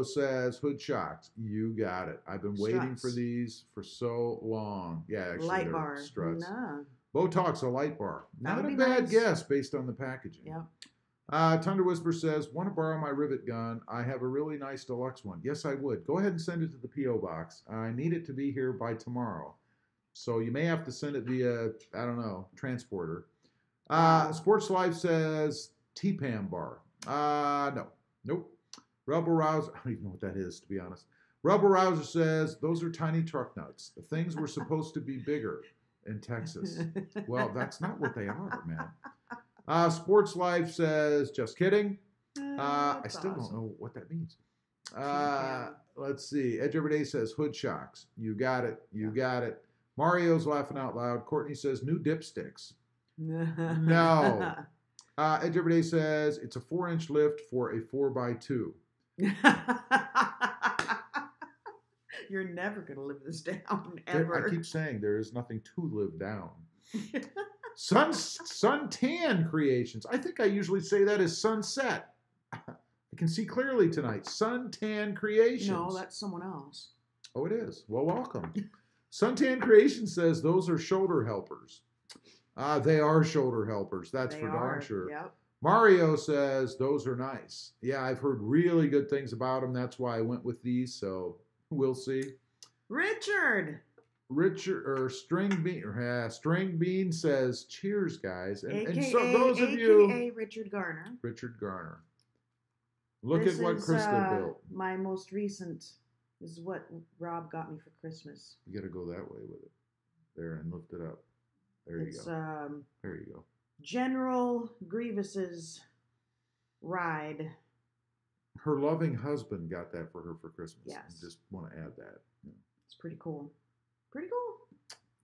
says hood shocks. You got it. I've been waiting for these for so long. Yeah, actually, light bar. Struts. No. Botox, a light bar. Not a bad guess based on the packaging. Yeah. Thunder Whisper says, want to borrow my rivet gun? I have a really nice deluxe one. Yes, I would. Go ahead and send it to the P.O. box. I need it to be here by tomorrow. So you may have to send it via, I don't know, transporter. Sports Life says T-Pam bar. No. Nope. Rebel Rouser, I don't even know what that is, to be honest. Rebel Rouser says, those are tiny truck nuts. The things were supposed to be bigger in Texas. Well, that's not what they are, man. Sports Life says, just kidding. I still don't know what that means. Let's see. Edge Everyday says, hood shocks. You got it. You got it. Mario's laughing out loud. Courtney says, new dipsticks. No. Edge Everyday says, it's a 4-inch lift for a 4x2. You're never going to live this down, ever. I keep saying there is nothing to live down. Suntan Creations. I think I usually say that as sunset. I can see clearly tonight. Suntan Creations. No, that's someone else. Oh, it is. Well, welcome. Suntan Creation says those are shoulder helpers. They are shoulder helpers. That's They for are. darn sure. Yep. Mario says those are nice. Yeah, I've heard really good things about them. That's why I went with these. So we'll see. Richard Or String Bean says, "Cheers, guys!" And so AKA, those of you, AKA Richard Garner. Richard Garner. Look This at what is, Krista built. My most recent. This is what Rob got me for Christmas. You got to go that way with it. There and lift it up. There you go. There you go. General Grievous's ride. Her loving husband got that for her for Christmas. Yes. I just want to add that. Yeah. It's pretty cool. Pretty cool.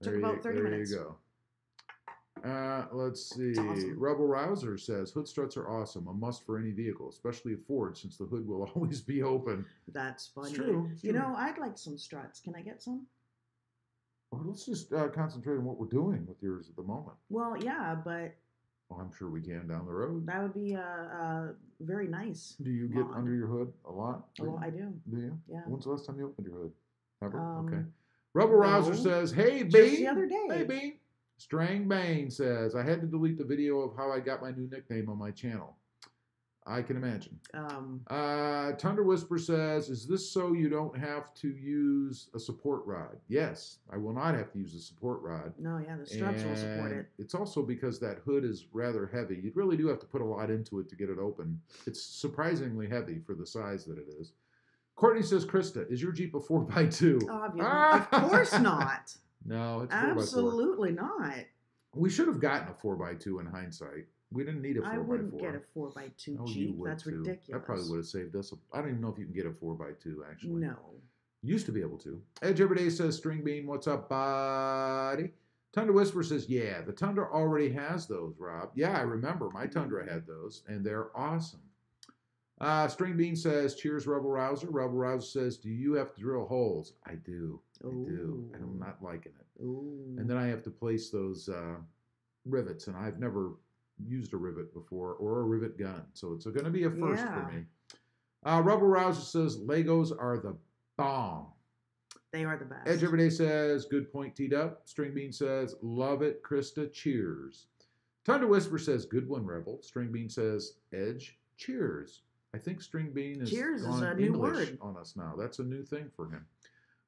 There Took about 30 minutes. There you go. Let's see. Awesome. Rebel Rouser says, hood struts are awesome. A must for any vehicle, especially a Ford, since the hood will always be open. That's funny. It's true. You know, I'd like some struts. Can I get some? Well, let's just concentrate on what we're doing with yours at the moment. Well, yeah, but Well, I'm sure we can down the road. that would be very nice. Do you get mod. under your hood a lot? Oh, I do. Do you? Yeah. When's the last time you opened your hood? Ever? Okay. Um, Rebel no. Rouser says, hey, Just Bean. the other day. Hey, Bean. Strang Bane says, I had to delete the video of how I got my new nickname on my channel. I can imagine. Thunder Whisper says, is this so you don't have to use a support rod? Yes, I will not have to use a support rod. No, yeah, the struts will support And it. it's also because that hood is rather heavy. You really do have to put a lot into it to get it open. It's surprisingly heavy for the size that it is. Courtney says, Krista, is your Jeep a 4x2? Obviously. Of course not. No, it's 4x4. Absolutely not. We should have gotten a 4x2 in hindsight. We didn't need a 4x4. I wouldn't get a 4x2 Oh, you Jeep. would That's too. ridiculous. That probably would have saved us. I don't even know if you can get a 4x2, actually. No. Used to be able to. Edge Everyday says, String Bean, what's up, buddy? Tundra Whisper says, yeah, the Tundra already has those, Rob. Yeah, I remember. My Tundra had those, and they're awesome. String Bean says, cheers, Rebel Rouser. Rebel Rouser says, do you have to drill holes? I do. I do. And I'm not liking it. Ooh. And then I have to place those rivets, and I've never used a rivet before or a rivet gun. So it's going to be a first for me. Rebel Rouser says, Legos are the bomb. They are the best. Edge Everyday says, good point, T-Dub. String Bean says, love it, Krista, cheers. Thunder Whisper says, good one, Rebel. String Bean says, Edge, cheers. I think String Bean is cheers gone is a new English word on us now. That's a new thing for him.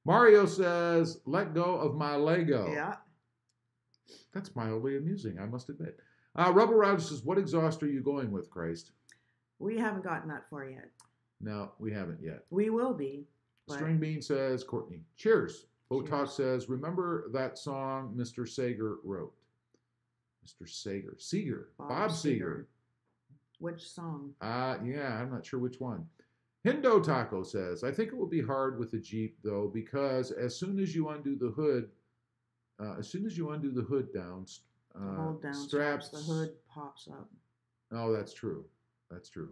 Mario says, let go of my Lego. Yeah. That's mildly amusing, I must admit. Rebel Rouser says, what exhaust are you going with, Christ? We haven't gotten that far yet. No, we haven't yet. We will be. But String Bean says, Courtney, cheers. Botalk Cheers. says, remember that song Mr. Sager wrote? Mr. Seeger. Bob Seger. Which song? Yeah, I'm not sure which one. Hindo Taco says, I think it will be hard with the Jeep, though, because as soon as you undo the hood down, Hold down straps, the hood pops up. Oh, that's true. That's true.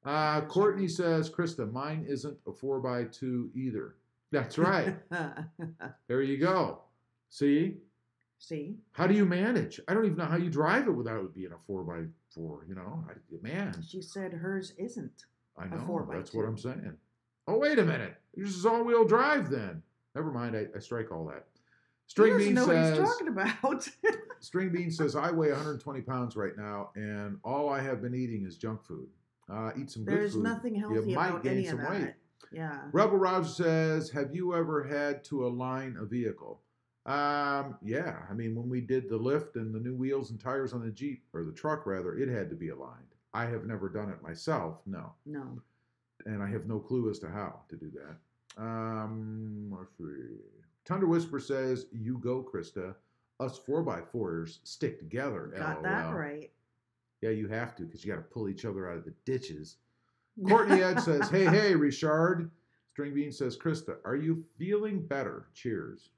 Courtney says, Krista, mine isn't a 4x2 either. That's right. There you go. See? How do you manage? I don't even know how you drive it without it being a 4x4, you know? Man. She said hers isn't. I know. A 4x2. That's what I'm saying. Oh, wait a minute. This is all-wheel drive then. Never mind. I strike all that. String Bean know says, what he's talking about. String Bean says, I weigh 120 pounds right now, and all I have been eating is junk food. Eat some good food. There's nothing healthy about any of that. Weight. Yeah. Rebel Roger says, have you ever had to align a vehicle? Yeah. I mean, when we did the lift and the new wheels and tires on the Jeep, or the truck rather, it had to be aligned. I have never done it myself, no. No. And I have no clue as to how to do that. Let's see. Thunder Whisper says, you go, Krista. Us 4x4s stick together. Got LOL. that right. Yeah, you have to, because you got to pull each other out of the ditches. Courtney Ed says, hey, Richard. String Bean says, Krista, are you feeling better? Cheers.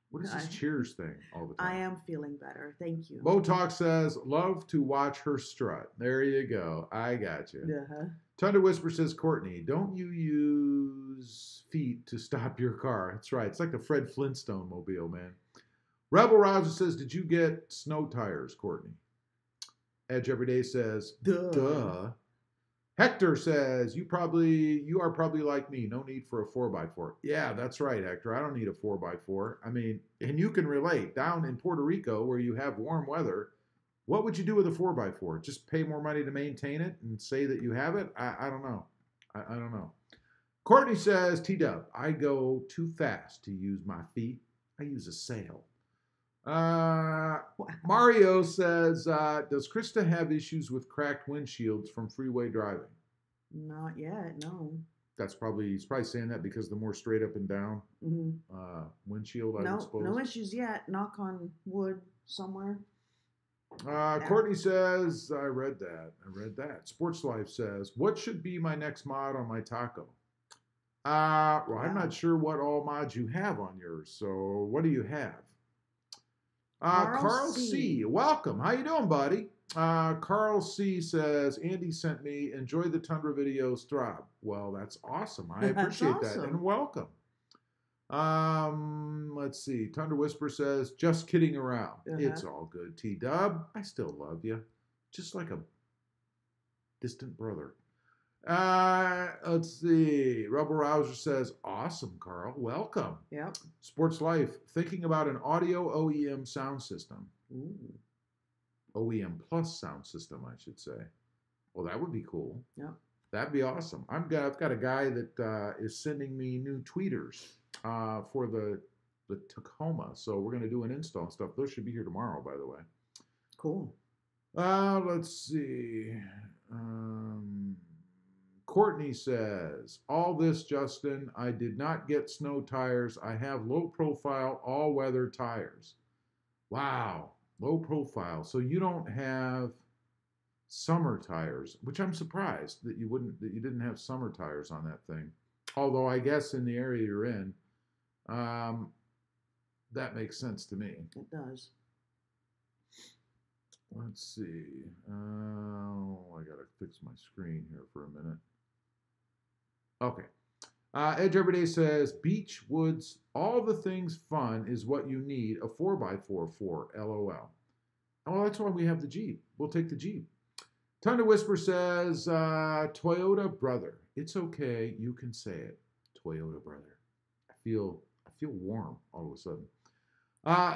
What is this cheers thing all the time? I am feeling better. Thank you. Botalk says, love to watch her strut. There you go. I got you. Uh-huh. Thunder Whisper says, Courtney, don't you use feet to stop your car? That's right. It's like the Fred Flintstone mobile, man. Rebel Roger says, did you get snow tires, Courtney? Edge Everyday says, duh. Hector says, you are probably like me. No need for a 4x4. Yeah, that's right, Hector. I don't need a 4x4. I mean, and you can relate. Down in Puerto Rico, where you have warm weather, what would you do with a 4x4? Just pay more money to maintain it and say that you have it? I don't know. I don't know. Courtney says, T-Dub, I go too fast to use my feet. I use a sail. Mario says, does Krista have issues with cracked windshields from freeway driving? Not yet, no. He's probably saying that because the more straight up and down windshield, I would suppose. No issues yet. Knock on wood somewhere. Courtney says, I read that. Sports Life says, what should be my next mod on my Taco? I'm not sure what all mods you have on yours. So what do you have? Carl C. Welcome. How you doing, buddy? Carl C. says, Andy sent me, enjoy the Tundra videos, Throb. Well, that's awesome. I appreciate that. And welcome. Let's see. Tundra Whisper says, just kidding around. It's all good, T-Dub. I still love you. Just like a distant brother. Let's see. Rebel Rouser says, awesome, Carl. Welcome. Yep. Sports Life, thinking about an audio OEM sound system. Ooh. OEM plus sound system, I should say. Well, that would be cool. Yep. That'd be awesome. I've got a guy that is sending me new tweeters for the Tacoma. So we're going to do an install and stuff. Those should be here tomorrow, by the way. Cool. Let's see. Courtney says, all this, Justin, I did not get snow tires. I have low profile, all weather tires. Wow, low profile. So you don't have summer tires, which I'm surprised that you didn't have summer tires on that thing. Although I guess in the area you're in, that makes sense to me. It does. Let's see. I got to fix my screen here for a minute. Okay. Edge Everyday says, beach, woods, all the things fun is what you need a 4x4 for, LOL. Oh, that's why we have the Jeep. We'll take the Jeep. Thunder Whisper says, Toyota brother. It's okay. You can say it. Toyota brother. I feel warm all of a sudden.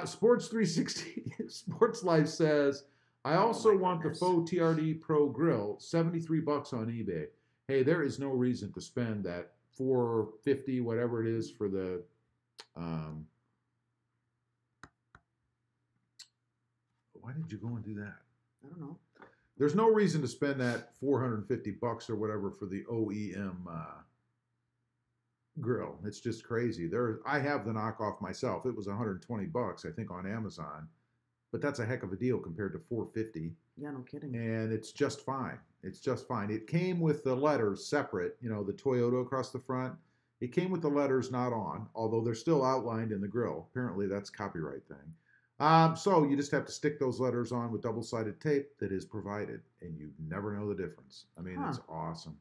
Sports 360 Sports Life says, I also want the faux TRD Pro grill, $73 on eBay. Hey, there is no reason to spend that $450, whatever it is, for the why did you go and do that? I don't know. There's no reason to spend that $450 or whatever for the OEM grill. It's just crazy. I have the knockoff myself. It was $120, I think, on Amazon. But that's a heck of a deal compared to $450. Yeah, no kidding. And it's just fine. It's just fine. It came with the letters separate, the Toyota across the front. It came with the letters not on, although they're still outlined in the grill. Apparently that's a copyright thing. So you just have to stick those letters on with double-sided tape that is provided, and you never know the difference. I mean, It's awesome.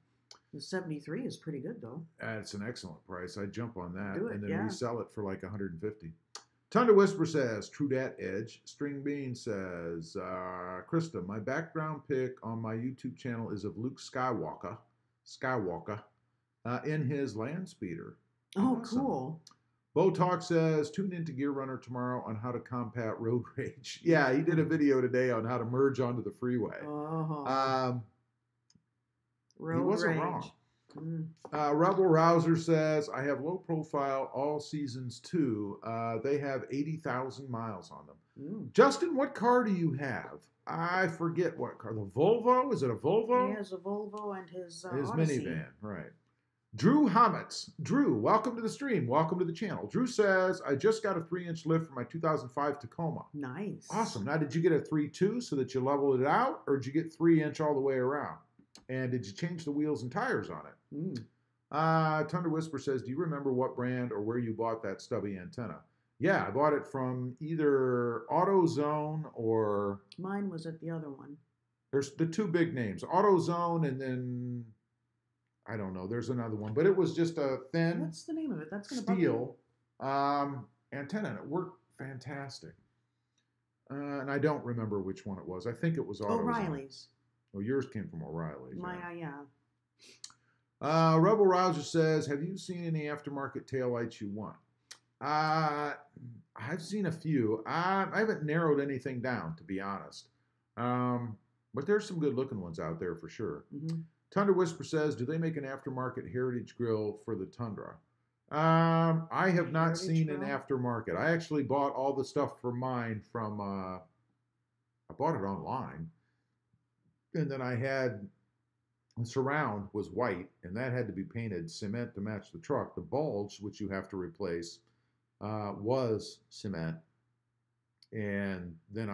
The 73 is pretty good, though. It's an excellent price. I'd jump on that and then yeah. resell it for like $150. Thunder Whisper says, True Dat Edge. String Bean says, Krista, my background pic on my YouTube channel is of Luke Skywalker in his land speeder. Oh, awesome. Cool. Bo Talk says, tune into Gear Runner tomorrow on how to combat road rage. Yeah, he did a video today on how to merge onto the freeway. Oh. He wasn't wrong. Rebel Rouser says, I have low profile all seasons too. They have 80,000 miles on them. Justin, what car do you have? I forget what car. The Volvo? Is it a Volvo? He has a Volvo and his Odyssey. Minivan, right. Drew Hamitz. Drew, welcome to the stream. Welcome to the channel. Drew says, I just got a 3-inch lift for my 2005 Tacoma. Nice. Awesome. Now, did you get a 3.2 so that you leveled it out, or did you get 3-inch all the way around? And did you change the wheels and tires on it? Thunder Whisper says, do you remember what brand or where you bought that stubby antenna? Yeah, I bought it from either AutoZone or... Mine was at the other one. There's the two big names, AutoZone and then, I don't know, there's another one. But it was just a thin... What's the name of it? That's gonna steel antenna, and it worked fantastic. And I don't remember which one it was. I think it was AutoZone. O'Reilly's. Oh, yours came from O'Reilly's. Yeah. Rebel Rouser says, have you seen any aftermarket taillights you want? I've seen a few. I haven't narrowed anything down, to be honest. But there's some good looking ones out there for sure. Mm-hmm. Tundra Whisper says, do they make an aftermarket Heritage grill for the Tundra? I have not seen an aftermarket. I actually bought all the stuff for mine from, I bought it online. And then I had, the surround was white, and that had to be painted cement to match the truck. The bulge, which you have to replace, was cement. And then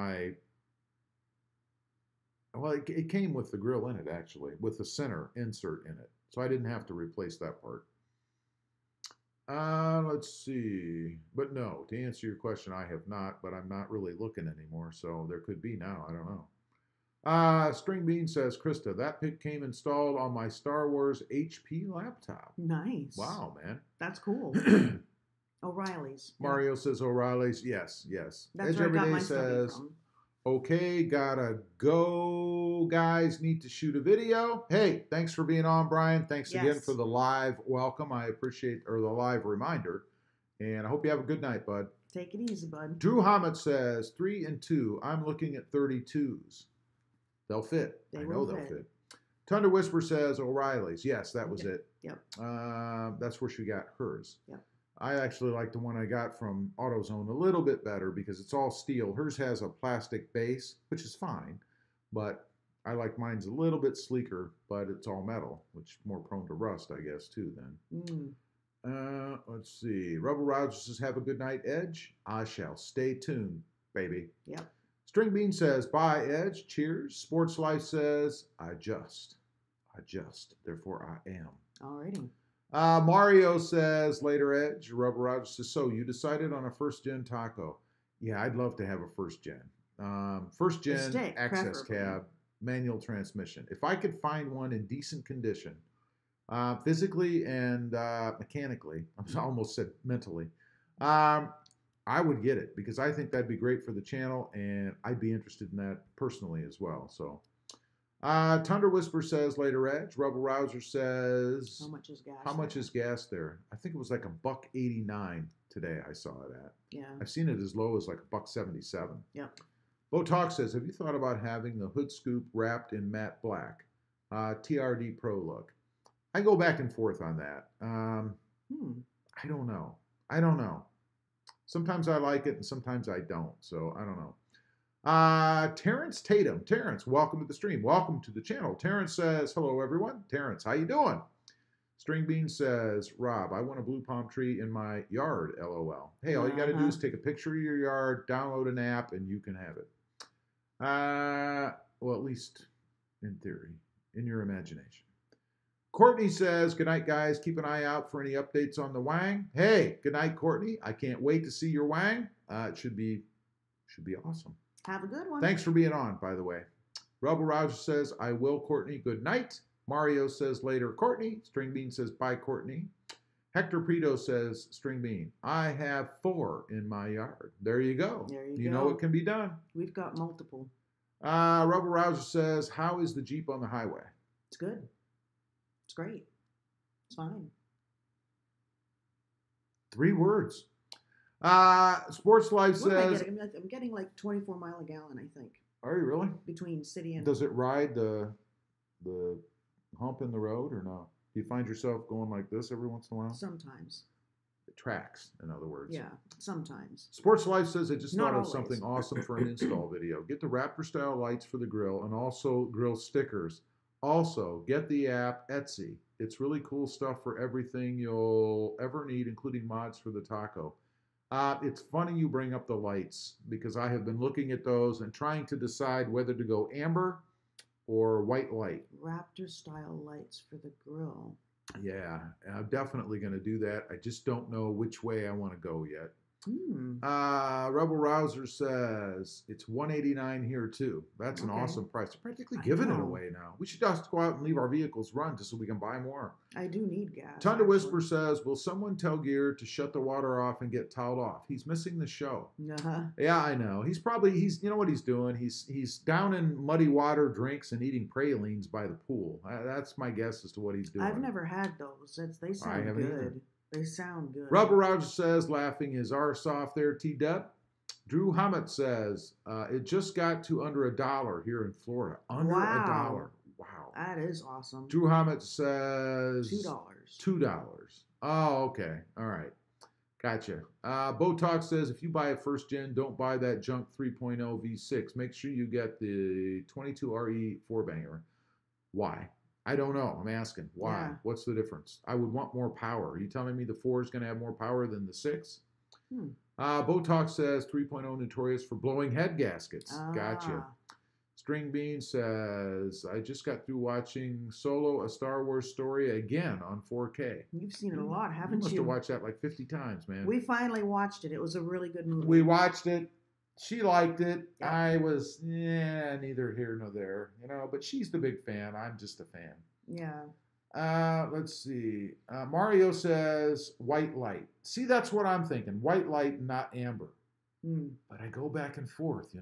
it came with the grill in it, actually, with the center insert in it. So I didn't have to replace that part. Let's see. But no, to answer your question, I have not, but I'm not really looking anymore. So there could be now. I don't know. String Bean says, Krista, that pick came installed on my Star Wars HP laptop. Nice. Wow, man. That's cool. O'Reilly's. Mario says O'Reilly's. Yes. That's Edge where I got Everyday my study says, from. okay, gotta go, guys. Need to shoot a video. Hey, thanks for being on, Brian. Thanks again for the live welcome. I appreciate, or the live reminder. And I hope you have a good night, bud. Take it easy, bud. Drew Hammett says, 3 and 2. I'm looking at 32s. They'll fit. I know they'll fit. Thunder Whisper says O'Reilly's. Yes, that was it. Yep. That's where she got hers. Yep. I actually like the one I got from AutoZone a little bit better because it's all steel. Hers has a plastic base, which is fine, but I like mine's a little bit sleeker, but it's all metal, which is more prone to rust, I guess, too, then. Let's see. Rebel Rogers says, have a good night, Edge. I shall stay tuned, baby. Yep. String Bean says, bye, Edge. Cheers. Sports Life says, I just. Therefore, I am. Alrighty. Mario says, later, Edge. Rebel Rogers says, so you decided on a first-gen taco. Yeah, I'd love to have a first-gen. First-gen access cab, manual transmission. If I could find one in decent condition, physically and mechanically, I almost said mentally, I would get it because I think that'd be great for the channel, and I'd be interested in that personally as well. So, Thunder Whisper says later, Edge. Rebel Rouser says, how much is gas? How much is gas there? I think it was like $1.89 today. I saw it at. Yeah. I've seen it as low as like $1.77. Yep. Bo Talk says, have you thought about having the hood scoop wrapped in matte black? TRD Pro look. I go back and forth on that. I don't know. Sometimes I like it and sometimes I don't. So I don't know. Terrence Tatum. Terrence, welcome to the stream. Welcome to the channel. Terrence says, hello, everyone. Terrence, how you doing? String Bean says, Rob, I want a blue palm tree in my yard, LOL. Hey, all you got to do is take a picture of your yard, download an app, and you can have it. Well, at least in theory, in your imagination. Courtney says, good night, guys. Keep an eye out for any updates on the Wang. Hey, good night, Courtney. I can't wait to see your Wang. It should be awesome. Have a good one. Thanks for being on, by the way. Rebel Rouser says, I will, Courtney. Good night. Mario says later, Courtney. String Bean says, bye, Courtney. Hector Prito says, String Bean, I have 4 in my yard. There you go. You know it can be done. We've got multiple. Rebel Rouser says, how is the Jeep on the highway? It's good. It's great. It's fine. 3 words. Sports Life says, I'm getting like 24 mile a gallon, I think. Are you really? Between city and... Does it ride the hump in the road or no? Do you find yourself going like this every once in a while? Sometimes. It tracks, in other words. Yeah, sometimes. Sports Life says, I just thought of always. something awesome for an install video. Get the Raptor-style lights for the grill and also grill stickers. Also, get the app Etsy. It's really cool stuff for everything you'll ever need, including mods for the taco. It's funny you bring up the lights because I have been looking at those and trying to decide whether to go amber or white light. Raptor-style lights for the grill. Yeah, I'm definitely going to do that. I just don't know which way I want to go yet. Rebel Rouser says it's $189 here too. That's an awesome price. They're practically giving it away now. We should just go out and leave our vehicles run just so we can buy more. I do need gas. Thunder Whisper says, will someone tell Gear to shut the water off and get toweled off? He's missing the show. Yeah, I know. He's you know what he's doing? He's down in muddy water drinks and eating pralines by the pool. That's my guess as to what he's doing. I've never had those. They sound good. Either. They sound good. Rubber Roger says, laughing his arse off there, T-Dep. Drew Hammett says, it just got to under $1 here in Florida. Under $1. Wow. That is awesome. Drew Hammett says... $2. $2. Oh, okay. All right. Gotcha. Botox says, if you buy a first gen, don't buy that junk 3.0 V6. Make sure you get the 22RE 4-banger. Why? I don't know. I'm asking. Why? Yeah. What's the difference? I would want more power. Are you telling me the 4 is going to have more power than the 6? Botox says 3.0 notorious for blowing head gaskets. Gotcha. String Bean says, I just got through watching Solo, a Star Wars story again on 4K. You've seen it a lot, haven't you? Must have watched that like 50 times, man. We finally watched it. It was a really good movie. We watched it. She liked it. Yeah. I was, neither here nor there, but she's the big fan. I'm just a fan. Yeah. Let's see. Mario says white light. See, that's what I'm thinking. White light, not amber. But I go back and forth,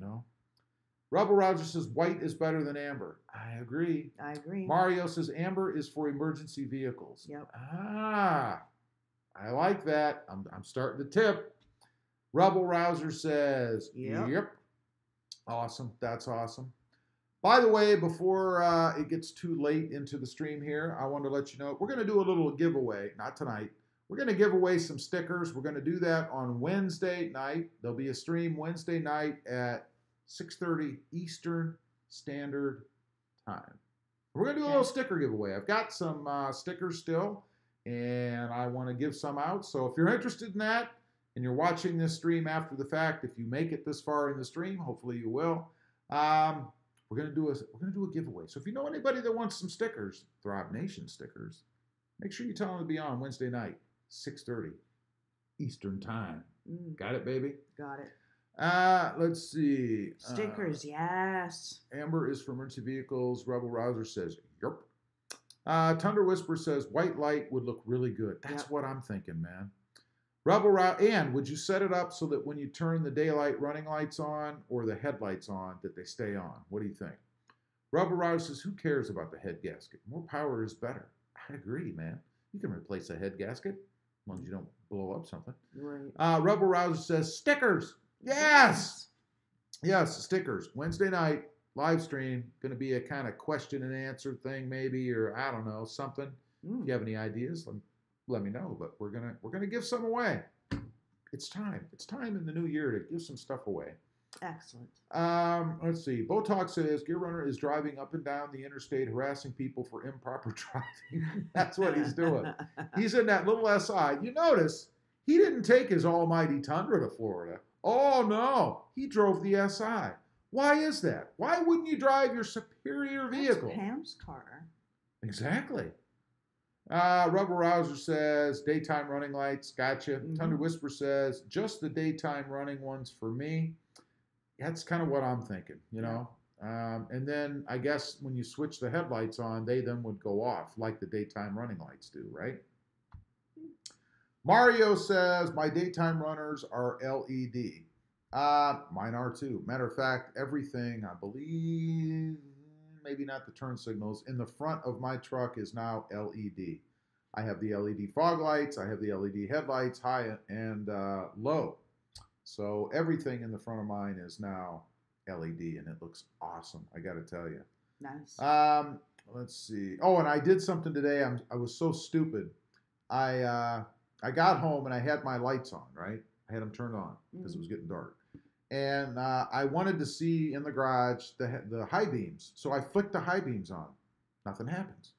Rubber Roger says white is better than amber. I agree. Mario says amber is for emergency vehicles. Yep. I like that. I'm starting to tip. Rebel Rouser says, yep. Awesome. That's awesome. By the way, before it gets too late into the stream here, I want to let you know, we're going to do a little giveaway. Not tonight. We're going to give away some stickers. We're going to do that on Wednesday night. There'll be a stream Wednesday night at 6:30 Eastern Standard Time. We're going to do a little sticker giveaway. I've got some stickers still, and I want to give some out. So if you're interested in that, and you're watching this stream after the fact, if you make it this far in the stream, hopefully you will, we're gonna do a giveaway. So if you know anybody that wants some stickers, ThrobbNation stickers, make sure you tell them to be on Wednesday night, 6:30 Eastern Time. Got it, baby? Got it. Let's see. Stickers, yes. Amber is for emergency vehicles. Rebel Rouser says, yep. Thunder Whisper says, white light would look really good. That's what I'm thinking, man. And would you set it up so that when you turn the daylight running lights on or the headlights on, that they stay on? What do you think? Rubber Rouse says, who cares about the head gasket? More power is better. I agree, man. You can replace a head gasket as long as you don't blow up something. Right. Rubber Rouse says, stickers. Yes. Yes, stickers. Wednesday night, live stream. Going to be a kind of question and answer thing maybe, or I don't know, something. If you have any ideas, let me know, but we're gonna give some away. It's time. It's time in the new year to give some stuff away. Excellent. Let's see. Botox says Gear Runner is driving up and down the interstate harassing people for improper driving. That's what he's doing. He's in that little SI. You notice he didn't take his almighty Tundra to Florida. Oh no, he drove the SI. Why is that? Why wouldn't you drive your superior vehicle? That's Pam's car. Exactly. Rubber Rouser says, daytime running lights, gotcha. Thunder Whisper says, just the daytime running ones for me. That's kind of what I'm thinking, And then I guess when you switch the headlights on, they then would go off like the daytime running lights do, right? Mario says, my daytime runners are LED. Mine are too. Matter of fact, everything, I believe, maybe not the turn signals, in the front of my truck is now LED. I have the LED fog lights. I have the LED headlights, high and low. So everything in the front of mine is now LED, and it looks awesome, I got to tell you. Nice. Let's see. Oh, and I did something today. I was so stupid. I got home, and I had my lights on, right? I had them turned on because it was getting dark. And I wanted to see in the garage the high beams. So I flicked the high beams on. Nothing happens.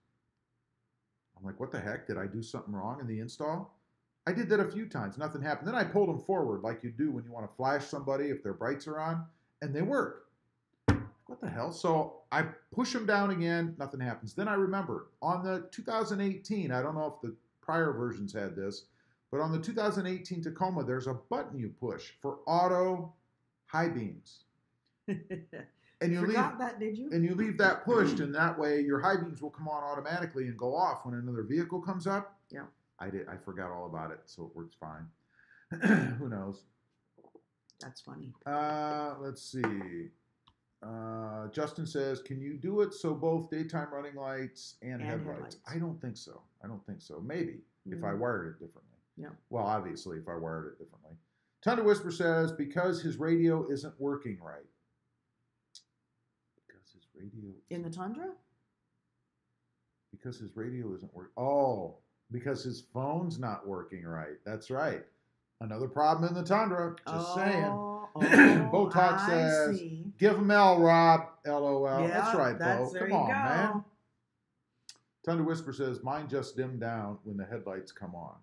I'm like, what the heck? Did I do something wrong in the install? I did that a few times. Nothing happened. Then I pulled them forward like you do when you want to flash somebody if their brights are on. And they work. What the hell? So I push them down again. Nothing happens. Then I remember on the 2018, I don't know if the prior versions had this, But on the 2018 Tacoma, there's a button you push for auto high beams. And you Forgot that, did you? And you leave that pushed, and that way your high beams will come on automatically and go off when another vehicle comes up. Yeah. I forgot all about it, so it works fine. Who knows? That's funny. Let's see. Justin says, can you do it so both daytime running lights and headlights? I don't think so. Maybe if I wired it differently. Yeah. Well, obviously, if I wired it differently. Thunder Whisper says, because his radio isn't working right. Because his radio... In the Tundra? Because his radio isn't working. Oh, because his phone's not working right. That's right. Another problem in the Tundra. Just saying. Botox says, give him L, Rob. LOL. Yeah, that's right, Bo. Come on, man. Thunder Whisper says, mine just dimmed down when the headlights come on.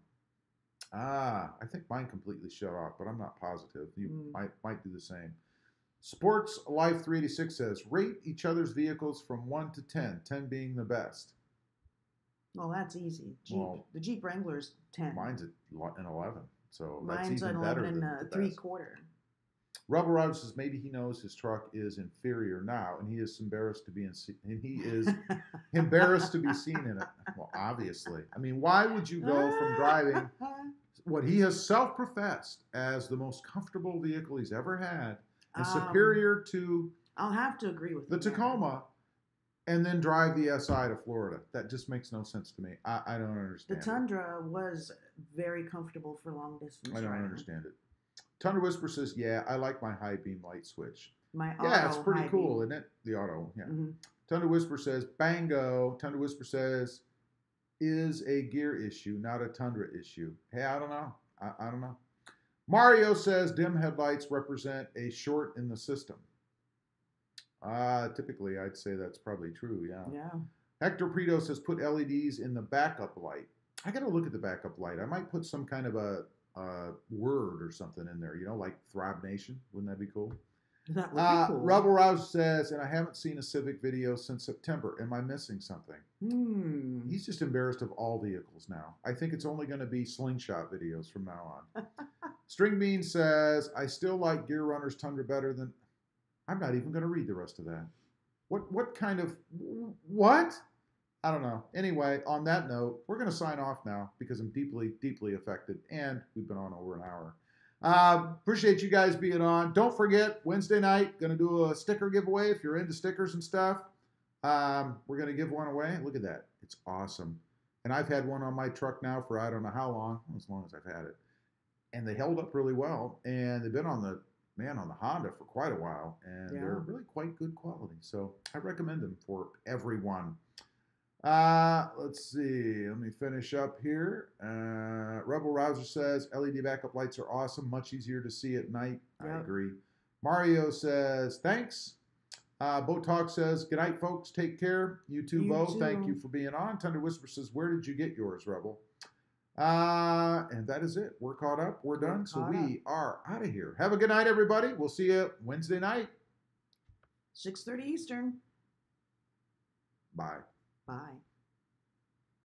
I think mine completely shut off, but I'm not positive. You might do the same. Sports Life 386 says, rate each other's vehicles from 1 to 10, 10 being the best. Well, that's easy. The Jeep Wrangler's 10. Mine's an 11, so mine's that's even an better 11 than and the 3/4. Rebel Rogers says maybe he knows his truck is inferior now, and he is embarrassed to be embarrassed to be seen in it. Well, obviously, I mean, why would you go from driving what he has self-professed as the most comfortable vehicle he's ever had and superior to? I'll have to agree with the Tacoma. And then drive the SI to Florida. That just makes no sense to me. I don't understand. The Tundra was very comfortable for long distance. I don't understand it. Tundra Whisper says, yeah, I like my high beam light switch. Yeah, it's pretty cool, isn't it? The auto, yeah. Mm-hmm. Tundra Whisper says, bango. Tundra Whisper says, is a gear issue, not a Tundra issue. Hey, I don't know. I don't know. Mario says, dim headlights represent a short in the system. Typically, I'd say that's probably true, yeah. Hector Prito says, put LEDs in the backup light. I got to look at the backup light. I might put some kind of a word or something in there, like ThrobbNation. Wouldn't that be cool? That would be cool. Rebel Rouse says, and I haven't seen a Civic video since September. Am I missing something? He's just embarrassed of all vehicles now. I think it's only going to be slingshot videos from now on. String Bean says, I still like Gear Runner's Tundra better than... I'm not even going to read the rest of that. What kind of... What? I don't know. Anyway, on that note, we're going to sign off now because I'm deeply, deeply affected, and we've been on over an hour. Appreciate you guys being on. Don't forget, Wednesday night, going to do a sticker giveaway if you're into stickers and stuff. We're going to give one away. Look at that. It's awesome. And I've had one on my truck now for I don't know how long, as long as I've had it. And they held up really well, and they've been on the Honda for quite a while, and they're really quite good quality. So I recommend them for everyone. Let's see. Let me finish up here. Rebel Rouser says, LED backup lights are awesome. Much easier to see at night. I agree. Mario says, thanks. Botox says, good night, folks. Take care. You too, Bo. Thank you for being on. Thunder Whisper says, where did you get yours, Rebel? And that is it. We're caught up. We're done. So we are out of here. Have a good night, everybody. We'll see you Wednesday night. 6:30 Eastern. Bye. Bye.